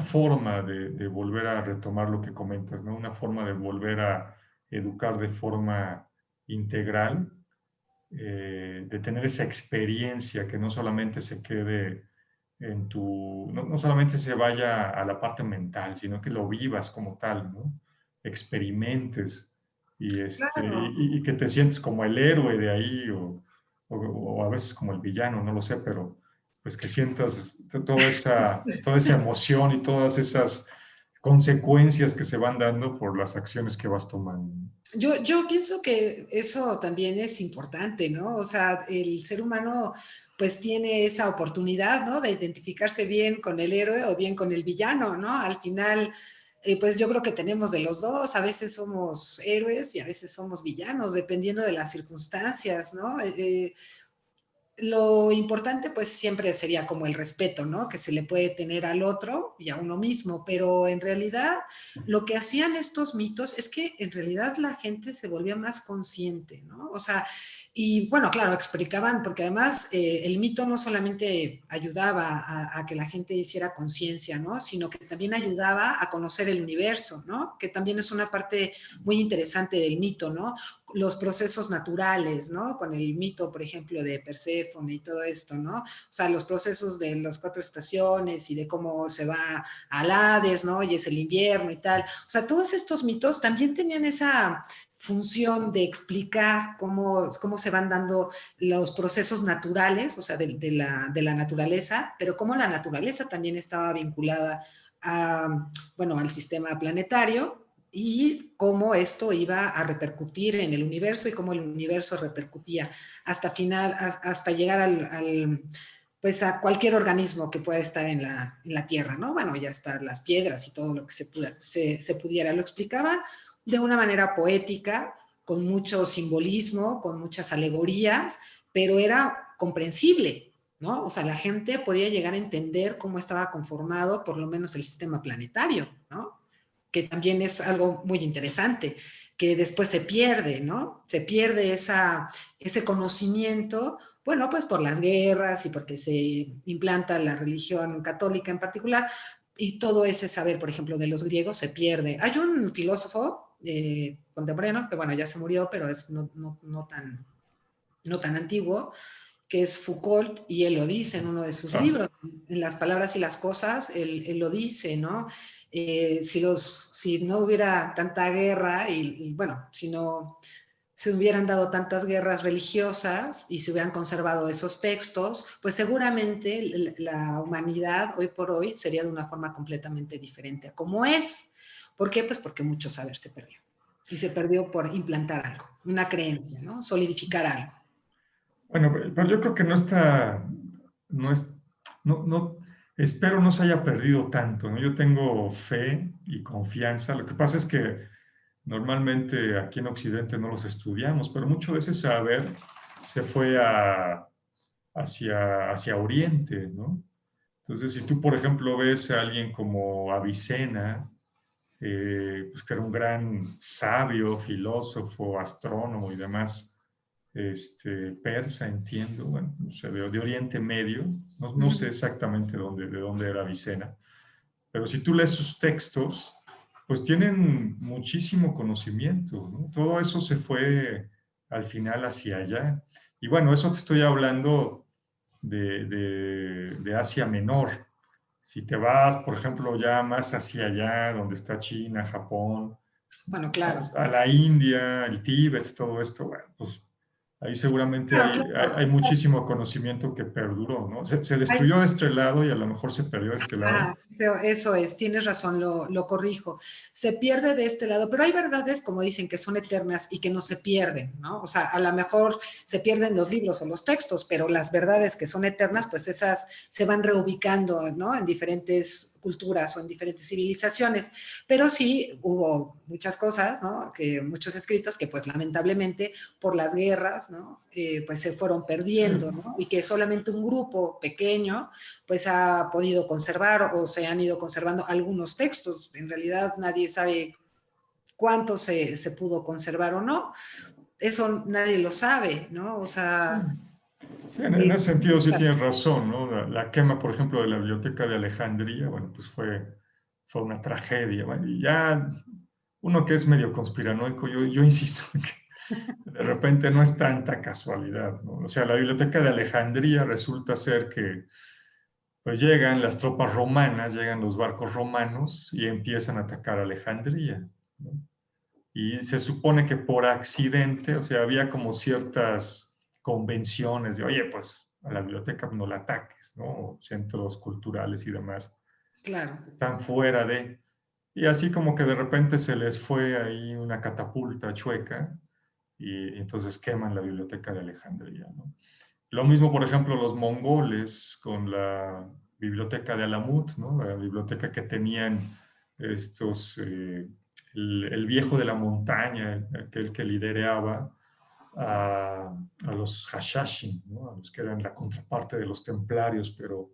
forma de volver a retomar lo que comentas, ¿no? Una forma de volver a educar de forma integral, de tener esa experiencia que no solamente se quede no solamente se vaya a la parte mental, sino que lo vivas como tal, ¿no? Experimentes Claro. y que te sientes como el héroe de ahí o a veces como el villano, no lo sé, pero pues que sientas toda esa emoción y todas esas consecuencias que se van dando por las acciones que vas tomando. Yo pienso que eso también es importante, ¿no? O sea, el ser humano pues tiene esa oportunidad, ¿no? De identificarse bien con el héroe o bien con el villano, ¿no? Al final, pues yo creo que tenemos de los dos, a veces somos héroes y a veces somos villanos, dependiendo de las circunstancias, ¿no? Lo importante pues siempre sería como el respeto, ¿no? Que se le puede tener al otro y a uno mismo, pero en realidad lo que hacían estos mitos es que en realidad la gente se volvía más consciente, ¿no? O sea, y bueno, claro, explicaban, porque además el mito no solamente ayudaba a que la gente hiciera conciencia, ¿no? Sino que también ayudaba a conocer el universo, ¿no? Que también es una parte muy interesante del mito, ¿no? Los procesos naturales, ¿no? Con el mito, por ejemplo, de Perséfone y todo esto, ¿no? O sea, los procesos de las cuatro estaciones y de cómo se va al Hades, ¿no? Y es el invierno y tal. O sea, todos estos mitos también tenían esa función de explicar cómo se van dando los procesos naturales, o sea, de la naturaleza, pero cómo la naturaleza también estaba vinculada a, bueno, al sistema planetario, y cómo esto iba a repercutir en el universo y cómo el universo repercutía hasta llegar pues a cualquier organismo que pueda estar en la Tierra, ¿no? Bueno, ya están las piedras y todo lo que se pudiera. Lo explicaban de una manera poética, con mucho simbolismo, con muchas alegorías, pero era comprensible, ¿no? O sea, la gente podía llegar a entender cómo estaba conformado por lo menos el sistema planetario, ¿no? Que también es algo muy interesante, que después se pierde, ¿no? Se pierde ese conocimiento, bueno, pues por las guerras y porque se implanta la religión católica en particular, y todo ese saber, por ejemplo, de los griegos se pierde. Hay un filósofo contemporáneo, que bueno, ya se murió, pero es no tan antiguo, que es Foucault, y él lo dice en uno de sus Ah, libros, en Las palabras y las cosas, él lo dice, ¿no? Si no hubiera tanta guerra bueno, si no se hubieran dado tantas guerras religiosas y se hubieran conservado esos textos, pues seguramente la humanidad hoy por hoy sería de una forma completamente diferente a como es. ¿Por qué? Pues porque mucho saber se perdió. Y se perdió por implantar algo, una creencia, ¿no? Solidificar algo. bueno, pero yo creo que no es, no, espero no se haya perdido tanto, ¿no? Yo tengo fe y confianza. Lo que pasa es que normalmente aquí en Occidente no los estudiamos, pero mucho de ese saber se fue hacia Oriente, ¿no? Entonces, si tú, por ejemplo, ves a alguien como Avicena, pues que era un gran sabio, filósofo, astrónomo y demás, persa, entiendo, bueno, no sé, de Oriente Medio, no sé exactamente de dónde era Avicena, pero si tú lees sus textos, pues tienen muchísimo conocimiento, ¿no? Todo eso se fue al final hacia allá. Y bueno, eso te estoy hablando de Asia Menor. Si te vas, por ejemplo, ya más hacia allá, donde está China, Japón, Bueno, claro. a la India, el Tíbet, todo esto, bueno, pues Ahí seguramente Claro, hay claro. muchísimo conocimiento que perduró, ¿no? Se Hay destruyó de este lado y a lo mejor se perdió de este lado. eso es, tienes razón, lo corrijo. Se pierde de este lado, pero hay verdades, como dicen, que son eternas y que no se pierden, ¿no? O sea, a lo mejor se pierden los libros o los textos, pero las verdades que son eternas, pues esas se van reubicando, ¿no? En diferentes culturas o en diferentes civilizaciones. Pero sí hubo muchas cosas, ¿no? Que muchos escritos que pues lamentablemente por las guerras, ¿no? Pues se fueron Sí, perdiendo, ¿no? Y que solamente un grupo pequeño pues ha podido conservar o se han ido conservando algunos textos. En realidad nadie sabe cuánto se pudo conservar o no. Eso nadie lo sabe, ¿no? O sí. sea, Sí, en ese sentido sí tienes razón, ¿no? La quema, por ejemplo, de la Biblioteca de Alejandría, bueno, pues fue una tragedia. Bueno, y ya uno que es medio conspiranoico, yo insisto en que de repente no es tanta casualidad, ¿no? O sea, la Biblioteca de Alejandría resulta ser que pues llegan las tropas romanas, llegan los barcos romanos y empiezan a atacar Alejandría, ¿no? Y se supone que por accidente, o sea, había como ciertas convenciones de, oye, pues a la biblioteca no la ataques, ¿no? Centros culturales y demás claro. están fuera de... Y así como que de repente se les fue ahí una catapulta chueca y entonces queman la biblioteca de Alejandría, ¿no? Lo mismo, por ejemplo, los mongoles con la biblioteca de Alamut, ¿no? La biblioteca que tenían estos, el viejo de la montaña, aquel que lideraba a los Hashashin, ¿no? A los que eran la contraparte de los templarios, pero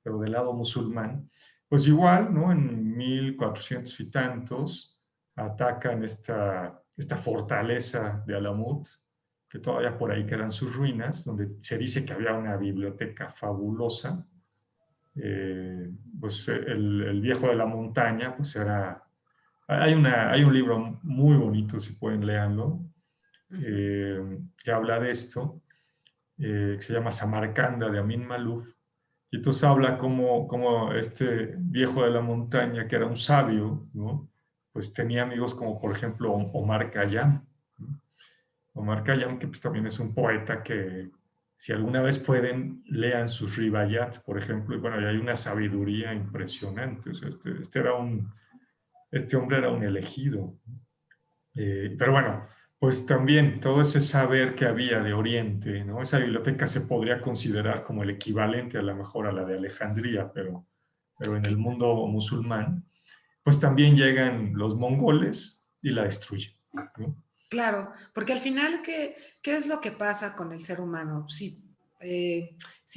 del lado musulmán. Pues igual, ¿no? En 1400 y tantos atacan esta fortaleza de Alamut, que todavía por ahí quedan sus ruinas, donde se dice que había una biblioteca fabulosa. Pues el viejo de la montaña, pues era... hay un libro muy bonito, si pueden leerlo, Uh -huh. que habla de esto, que se llama Samarcanda de Amin Malouf, y entonces habla como este viejo de la montaña, que era un sabio, ¿no? Pues tenía amigos como por ejemplo Omar Khayyam, ¿no? Omar Khayyam, que pues también es un poeta que si alguna vez pueden, lean sus ribayats, por ejemplo, y bueno, y hay una sabiduría impresionante. O sea, este hombre era un elegido. Pero bueno, pues también todo ese saber que había de Oriente, ¿no? Esa biblioteca se podría considerar como el equivalente a lo mejor a la de Alejandría, pero en el mundo musulmán, pues también llegan los mongoles y la destruyen, ¿no? Claro, porque al final, ¿qué es lo que pasa con el ser humano? Si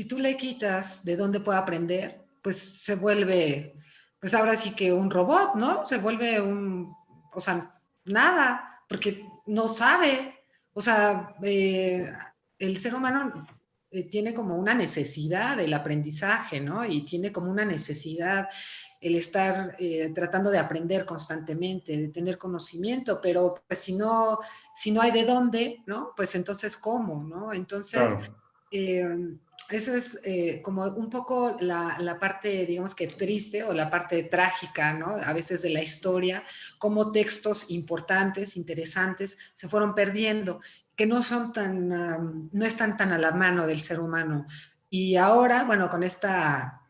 tú le quitas de dónde puede aprender, pues se vuelve, pues ahora sí que un robot, ¿no? Se vuelve o sea, nada, porque no sabe. O sea, el ser humano tiene como una necesidad del aprendizaje, ¿no? Y tiene como una necesidad el estar tratando de aprender constantemente, de tener conocimiento, pero pues si no hay de dónde, ¿no? Pues entonces, ¿cómo, no? Entonces, Claro, eh, eso es como un poco la parte, digamos que triste o la parte trágica, ¿no? A veces de la historia, cómo textos importantes, interesantes, se fueron perdiendo, que no son no están tan a la mano del ser humano. Y ahora, bueno, con esta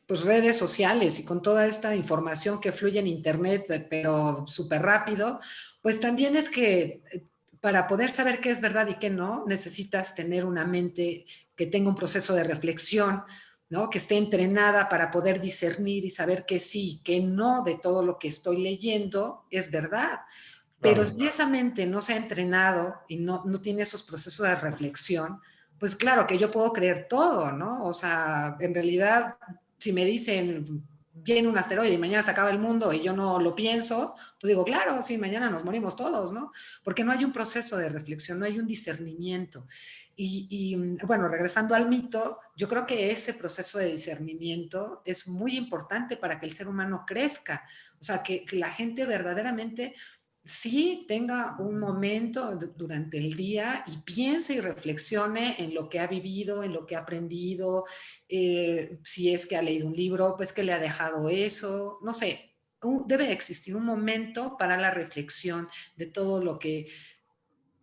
pues, redes sociales y con toda esta información que fluye en Internet, pero súper rápido, pues también es que para poder saber qué es verdad y qué no, necesitas tener una mente que tenga un proceso de reflexión, ¿no? Que esté entrenada para poder discernir y saber que sí, que no de todo lo que estoy leyendo es verdad. Pero claro. si esa mente no se ha entrenado y no tiene esos procesos de reflexión, pues claro que yo puedo creer todo, ¿no? O sea, en realidad, si me dicen, viene un asteroide y mañana se acaba el mundo y yo no lo pienso, pues digo, claro, sí, mañana nos morimos todos, ¿no? Porque no hay un proceso de reflexión, no hay un discernimiento. Bueno, regresando al mito, yo creo que ese proceso de discernimiento es muy importante para que el ser humano crezca, o sea, que la gente verdaderamente sí tenga un momento durante el día y piense y reflexione en lo que ha vivido, en lo que ha aprendido, si es que ha leído un libro, pues que le ha dejado eso, no sé, debe existir un momento para la reflexión de todo lo que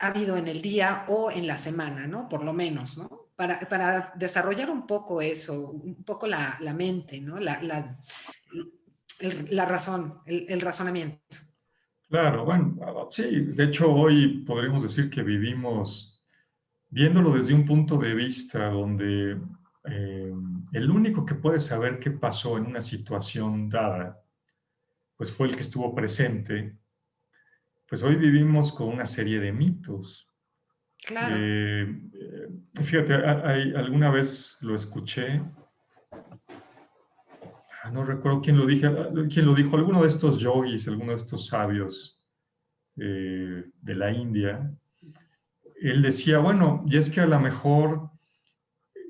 ha habido en el día o en la semana, ¿no? Por lo menos, ¿no? Para desarrollar un poco eso, un poco la mente, ¿no? La razón, el razonamiento. Claro, bueno, sí, de hecho hoy podríamos decir que vivimos viéndolo desde un punto de vista donde eh, el único que puede saber qué pasó en una situación dada, pues fue el que estuvo presente. Pues hoy vivimos con una serie de mitos. Claro. Fíjate, alguna vez lo escuché, no recuerdo quién lo dijo, alguno de estos yogis, alguno de estos sabios de la India. Él decía, bueno, y es que a lo mejor,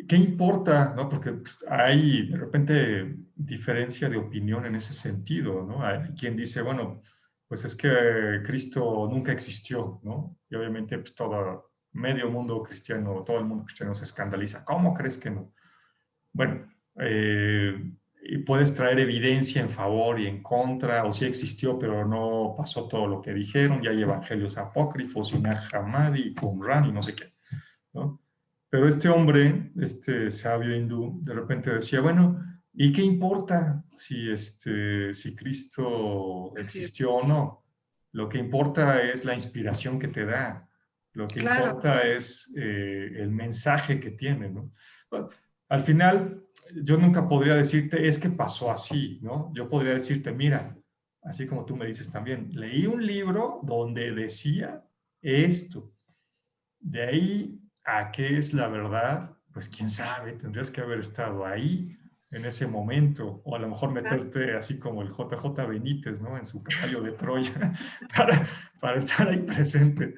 ¿qué importa? ¿No? Porque pues, hay de repente diferencia de opinión en ese sentido, ¿no? Hay quien dice, bueno, pues es que Cristo nunca existió, ¿no? Y obviamente pues, todo medio mundo cristiano, todo el mundo cristiano se escandaliza. ¿Cómo crees que no? Bueno, y puedes traer evidencia en favor y en contra, o si existió, pero no pasó todo lo que dijeron, y hay evangelios apócrifos, y Nag Hammadi, y Qumran, y no sé qué, ¿no? Pero este hombre, este sabio hindú, de repente decía, bueno, ¿y qué importa si Cristo Así es. existió o no? Lo que importa es la inspiración que te da, lo que Claro, importa es el mensaje que tiene, ¿no? Bueno, al final, yo nunca podría decirte, es que pasó así, ¿no? Yo podría decirte, mira, así como tú me dices también, leí un libro donde decía esto. De ahí a qué es la verdad, pues quién sabe, tendrías que haber estado ahí en ese momento, o a lo mejor meterte así como el JJ Benítez, ¿no? En su caballo de Troya, para, para estar ahí presente,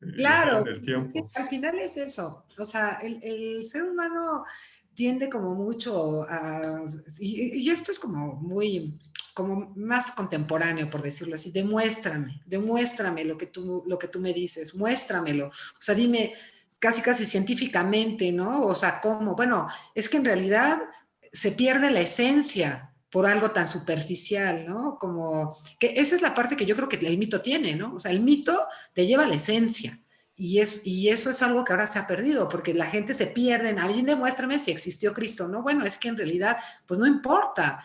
viajar claro, en el es que tiempo. al final es eso. O sea, el ser humano tiende como mucho a... Y esto es como muy, como más contemporáneo, por decirlo así. Demuéstrame lo que tú me dices, muéstramelo. O sea, dime casi, casi científicamente, ¿no? O sea, ¿cómo? Bueno, es que en realidad se pierde la esencia por algo tan superficial, ¿no? Como que esa es la parte que yo creo que el mito tiene, ¿no? O sea, el mito te lleva a la esencia. Y eso es algo que ahora se ha perdido, porque la gente se pierde en, a mí demuéstrame si existió Cristo, ¿no? Bueno, es que en realidad, pues no importa,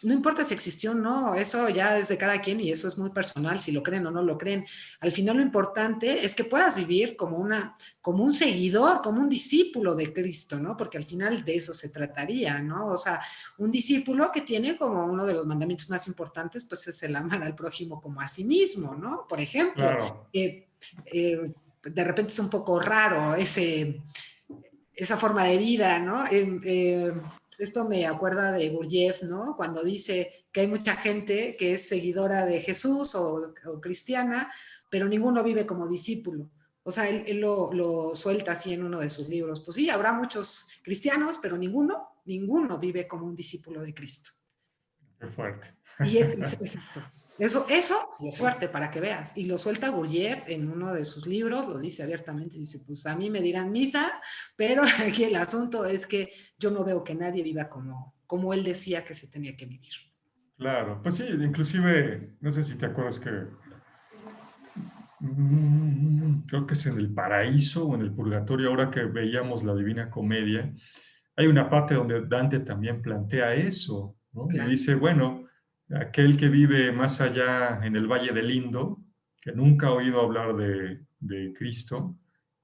no importa si existió o no, eso ya es de cada quien y eso es muy personal, si lo creen o no lo creen. Al final lo importante es que puedas vivir como un seguidor, como un discípulo de Cristo, ¿no? Porque al final de eso se trataría, ¿no? O sea, un discípulo que tiene como uno de los mandamientos más importantes, pues es el amar al prójimo como a sí mismo, ¿no? Por ejemplo, Claro, de repente es un poco raro esa forma de vida, ¿no? Esto me acuerda de Gurdjieff, ¿no? Cuando dice que hay mucha gente que es seguidora de Jesús o cristiana, pero ninguno vive como discípulo. O sea, él lo suelta así en uno de sus libros. Pues sí, habrá muchos cristianos, pero ninguno vive como un discípulo de Cristo. qué fuerte. Y es exacto. Eso sí es fuerte para que veas. Y lo suelta Gurdjieff en uno de sus libros, lo dice abiertamente, dice, pues a mí me dirán misa, pero aquí el asunto es que yo no veo que nadie viva como él decía que se tenía que vivir. Claro, pues sí, inclusive, no sé si te acuerdas que creo que es en el paraíso o en el purgatorio, ahora que veíamos la Divina Comedia, hay una parte donde Dante también plantea eso, ¿no? Y Claro, dice, bueno, aquel que vive más allá en el Valle del Indo, que nunca ha oído hablar de Cristo,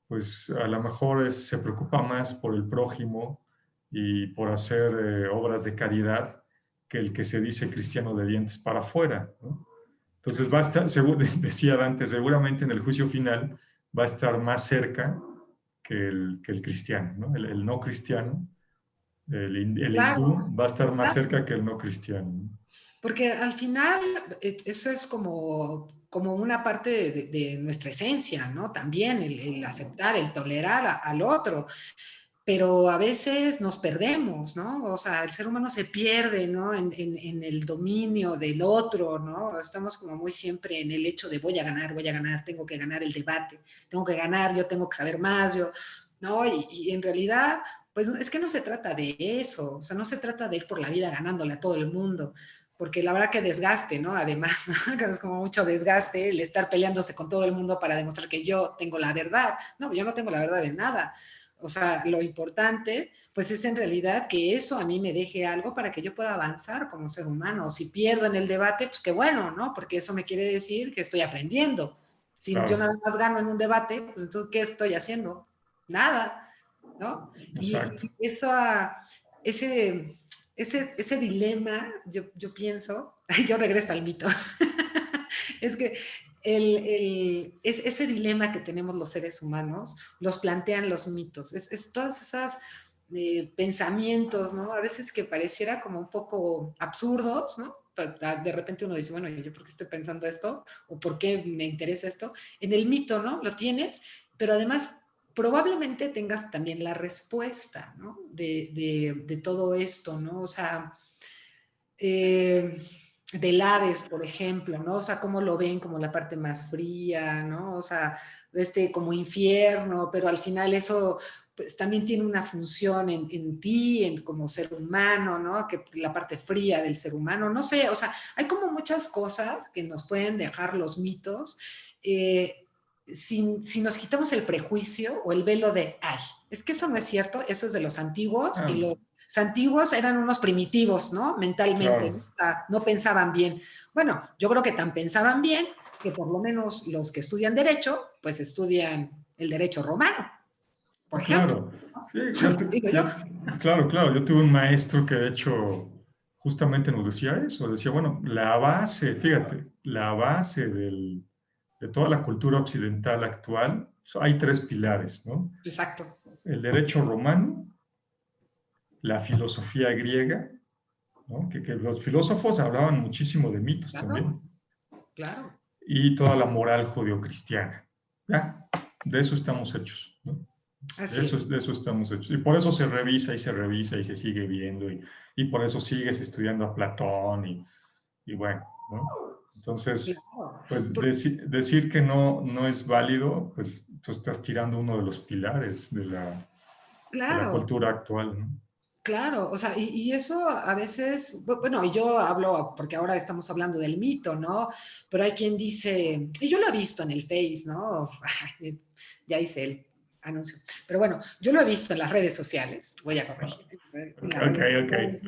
pues a lo mejor se preocupa más por el prójimo y por hacer obras de caridad que el que se dice cristiano de dientes para afuera, ¿no? Entonces va a así. estar, decía Dante, seguramente en el juicio final va a estar más cerca que el cristiano, ¿no? El no cristiano, el Claro, hindú va a estar más claro. cerca que el no cristiano, ¿no? Porque al final eso es como una parte de nuestra esencia, ¿no? También el aceptar, el tolerar al otro. Pero a veces nos perdemos, ¿no? O sea, el ser humano se pierde, ¿no? En el dominio del otro, ¿no? Estamos como muy siempre en el hecho de voy a ganar, tengo que ganar el debate, tengo que ganar, yo tengo que saber más, yo, ¿no? Y en realidad, pues es que no se trata de eso, o sea, no se trata de ir por la vida ganándole a todo el mundo. porque la verdad que desgaste, ¿no? Además, ¿no? Que es como mucho desgaste el estar peleándose con todo el mundo para demostrar que yo tengo la verdad. No, yo no tengo la verdad de nada. O sea, lo importante, pues es en realidad que eso a mí me deje algo para que yo pueda avanzar como ser humano. Si pierdo en el debate, pues qué bueno, ¿no? Porque eso me quiere decir que estoy aprendiendo. Si yo Claro, nada más gano en un debate, pues entonces, ¿qué estoy haciendo? Nada, ¿no? exacto. Y eso, ese, ese dilema, yo pienso, yo regreso al mito, es que ese dilema que tenemos los seres humanos los plantean los mitos, es todas esas pensamientos, ¿no? A veces que pareciera como un poco absurdos, ¿no? De repente uno dice, bueno, ¿yo por qué estoy pensando esto? ¿O por qué me interesa esto? En el mito, ¿no? Lo tienes, pero además probablemente tengas también la respuesta, ¿no? De todo esto, ¿no? O sea, del Hades, por ejemplo, ¿no? O sea, cómo lo ven como la parte más fría, ¿no? O sea, como infierno, pero al final eso pues, también tiene una función en ti, como ser humano, ¿no? Que la parte fría del ser humano, no sé, o sea, hay como muchas cosas que nos pueden dejar los mitos. Si nos quitamos el prejuicio o el velo de, ay, es que eso no es cierto, eso es de los antiguos y Ah, los antiguos eran unos primitivos, ¿no? Mentalmente, claro, ¿no? O sea, no pensaban bien. Bueno, yo creo que tan pensaban bien que por lo menos los que estudian derecho, pues estudian el derecho romano, por no, ejemplo. claro. ¿No? Sí, Digo yo. claro, claro. Yo tuve un maestro que de hecho justamente nos decía eso. Decía, bueno, la base, fíjate, la base de toda la cultura occidental actual, hay tres pilares, ¿no? Exacto. El derecho romano, la filosofía griega, ¿no? Que los filósofos hablaban muchísimo de mitos Claro, también, claro. y toda la moral judeocristiana. Ya, de eso estamos hechos, ¿no? Así es. De eso estamos hechos. Y por eso se revisa y se sigue viendo, y por eso sigues estudiando a Platón, y bueno, ¿no? Entonces, Claro. pues Porque, decir que no, no es válido, pues tú estás tirando uno de los pilares de la claro, cultura actual, ¿no? claro, o sea, y eso a veces, bueno, y yo hablo porque ahora estamos hablando del mito, ¿no? Pero hay quien dice, y yo lo he visto en el Face, ¿no? Ya hice el anuncio, pero bueno, yo lo he visto en las redes sociales, voy a corregir, en las Ok, redes ok. sociales,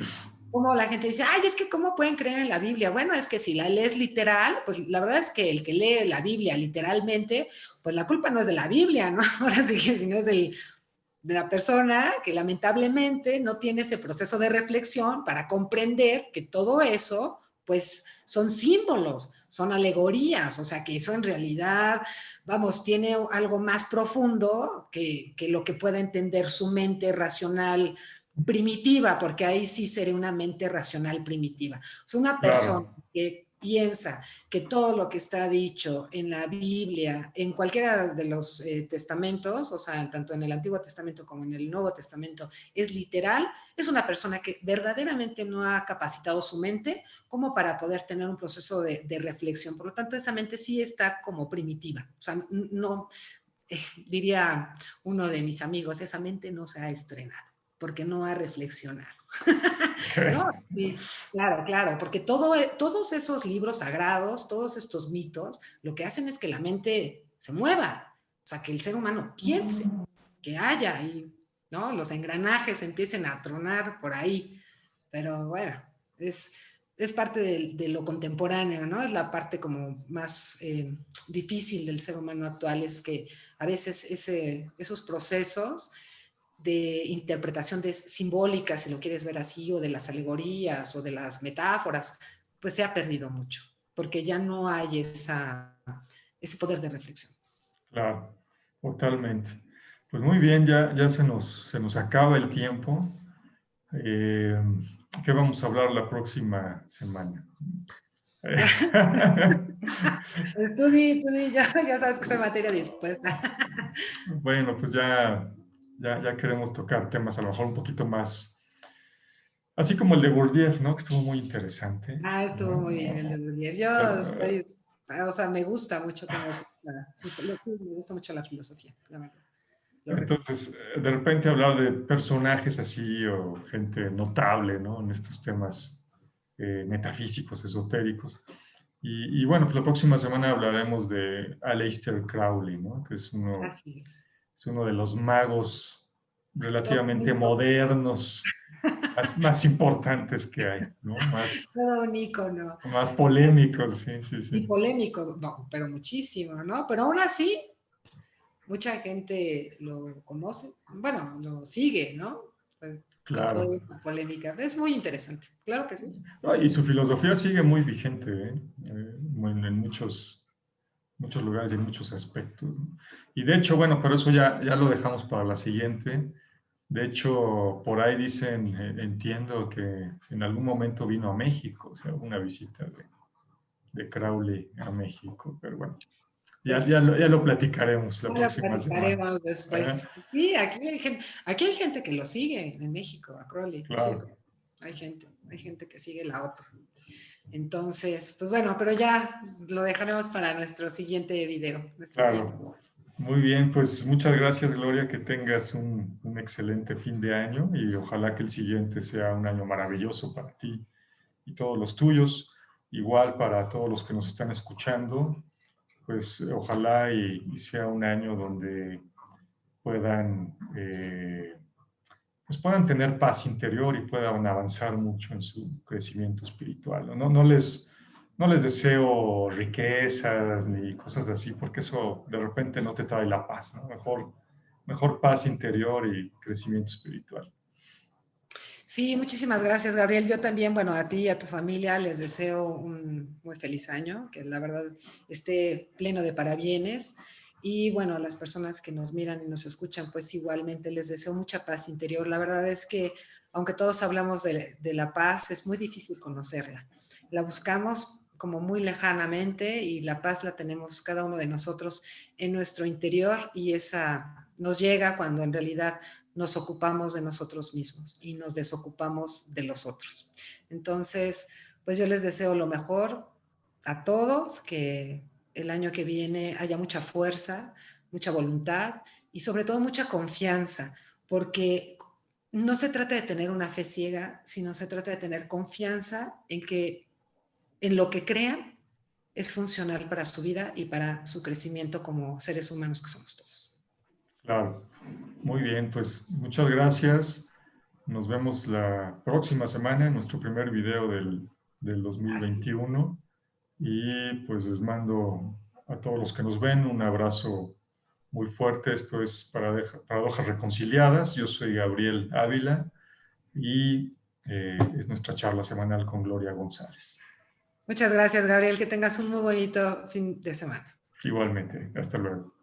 como la gente dice, ay, es que ¿cómo pueden creer en la Biblia? Bueno, es que si la lees literal, pues la verdad es que el que lee la Biblia literalmente, pues la culpa no es de la Biblia, ¿no? Ahora sí que si no es de la persona que lamentablemente no tiene ese proceso de reflexión para comprender que todo eso, pues son símbolos, son alegorías, o sea que eso en realidad, vamos, tiene algo más profundo que lo que pueda entender su mente racional primitiva, porque ahí sí sería una mente racional primitiva. O sea, una persona Claro, que piensa que todo lo que está dicho en la Biblia, en cualquiera de los testamentos, o sea, tanto en el Antiguo Testamento como en el Nuevo Testamento, es literal, es una persona que verdaderamente no ha capacitado su mente como para poder tener un proceso de reflexión. Por lo tanto, esa mente sí está como primitiva. O sea, no, diría uno de mis amigos, esa mente no se ha estrenado porque no ha reflexionado. ¿No? Sí, claro, claro, porque todos esos libros sagrados, todos estos mitos, lo que hacen es que la mente se mueva, o sea, que el ser humano piense, que haya y, ¿no? Los engranajes empiecen a tronar por ahí, pero bueno, es parte de lo contemporáneo, ¿no? Es la parte como más difícil del ser humano actual, es que a veces esos procesos de interpretación de simbólicas, si lo quieres ver así, o de las alegorías o de las metáforas, pues se ha perdido mucho, porque ya no hay ese poder de reflexión. claro, totalmente. Pues muy bien, ya se nos acaba el tiempo. Eh, ¿Qué vamos a hablar la próxima semana? Tú di, ya sabes que soy materia dispuesta. Bueno, pues ya queremos tocar temas a lo mejor un poquito más, así como el de Gurdjieff, ¿no? Que estuvo muy interesante, Ah, estuvo muy bien el de ¿no? Bourdieu. Yo Pero, estoy, o sea, me gusta mucho me gusta mucho la filosofía, la verdad. Lo reconozco. entonces, de repente hablar de personajes así o gente notable, ¿no? En estos temas metafísicos, esotéricos. Y bueno, pues la próxima semana hablaremos de Aleister Crowley, ¿no? Que Así es. es uno de los magos Todo relativamente bonito, modernos, más importantes que hay, ¿no? todo un ícono. Más polémicos, sí, sí, Y sí. polémico, no, pero muchísimo, ¿no? Pero aún así, mucha gente lo conoce, bueno, lo sigue, ¿no? Pues, con toda Claro. esta polémica. Es muy interesante, claro que sí. Ah, y su filosofía sigue muy vigente, ¿eh? En muchos lugares y en muchos aspectos, ¿no? Y de hecho, bueno, pero eso ya lo dejamos para la siguiente. De hecho, por ahí dicen, entiendo que en algún momento vino a México, o sea, una visita de Crowley a México, pero bueno, Pues ya lo platicaremos la ya lo próxima semana. platicaremos ¿Eh? después. Sí, aquí hay gente que lo sigue en México, a Crowley, sí, Claro, hay gente que sigue la otra. Entonces, pues bueno, pero ya lo dejaremos para nuestro siguiente video, nuestro siguiente. claro. Muy bien, pues muchas gracias, Gloria, que tengas un excelente fin de año y ojalá que el siguiente sea un año maravilloso para ti y todos los tuyos. Igual para todos los que nos están escuchando, pues ojalá y sea un año donde puedan, pues puedan tener paz interior y puedan avanzar mucho en su crecimiento espiritual. No les deseo riquezas ni cosas así, porque eso de repente no te trae la paz, ¿no? Mejor paz interior y crecimiento espiritual. Sí, muchísimas gracias, Gabriel. Yo también, bueno, a ti y a tu familia les deseo un muy feliz año, que la verdad esté pleno de parabienes. Y bueno, a las personas que nos miran y nos escuchan, pues igualmente les deseo mucha paz interior. La verdad es que, aunque todos hablamos de la paz, es muy difícil conocerla. La buscamos como muy lejanamente y la paz la tenemos cada uno de nosotros en nuestro interior y esa nos llega cuando en realidad nos ocupamos de nosotros mismos y nos desocupamos de los otros. Entonces, pues yo les deseo lo mejor a todos, que el año que viene haya mucha fuerza, mucha voluntad y sobre todo mucha confianza, porque no se trata de tener una fe ciega, sino se trata de tener confianza en que en lo que crean es funcional para su vida y para su crecimiento como seres humanos que somos todos. Claro. Muy bien, pues muchas gracias. Nos vemos la próxima semana en nuestro primer video del Así. 2021. Y pues les mando a todos los que nos ven un abrazo muy fuerte. Esto es Paradojas Reconciliadas. Yo soy Gabriel Ávila y es nuestra charla semanal con Gloria González. Muchas gracias, Gabriel. Que tengas un muy bonito fin de semana. Igualmente, hasta luego.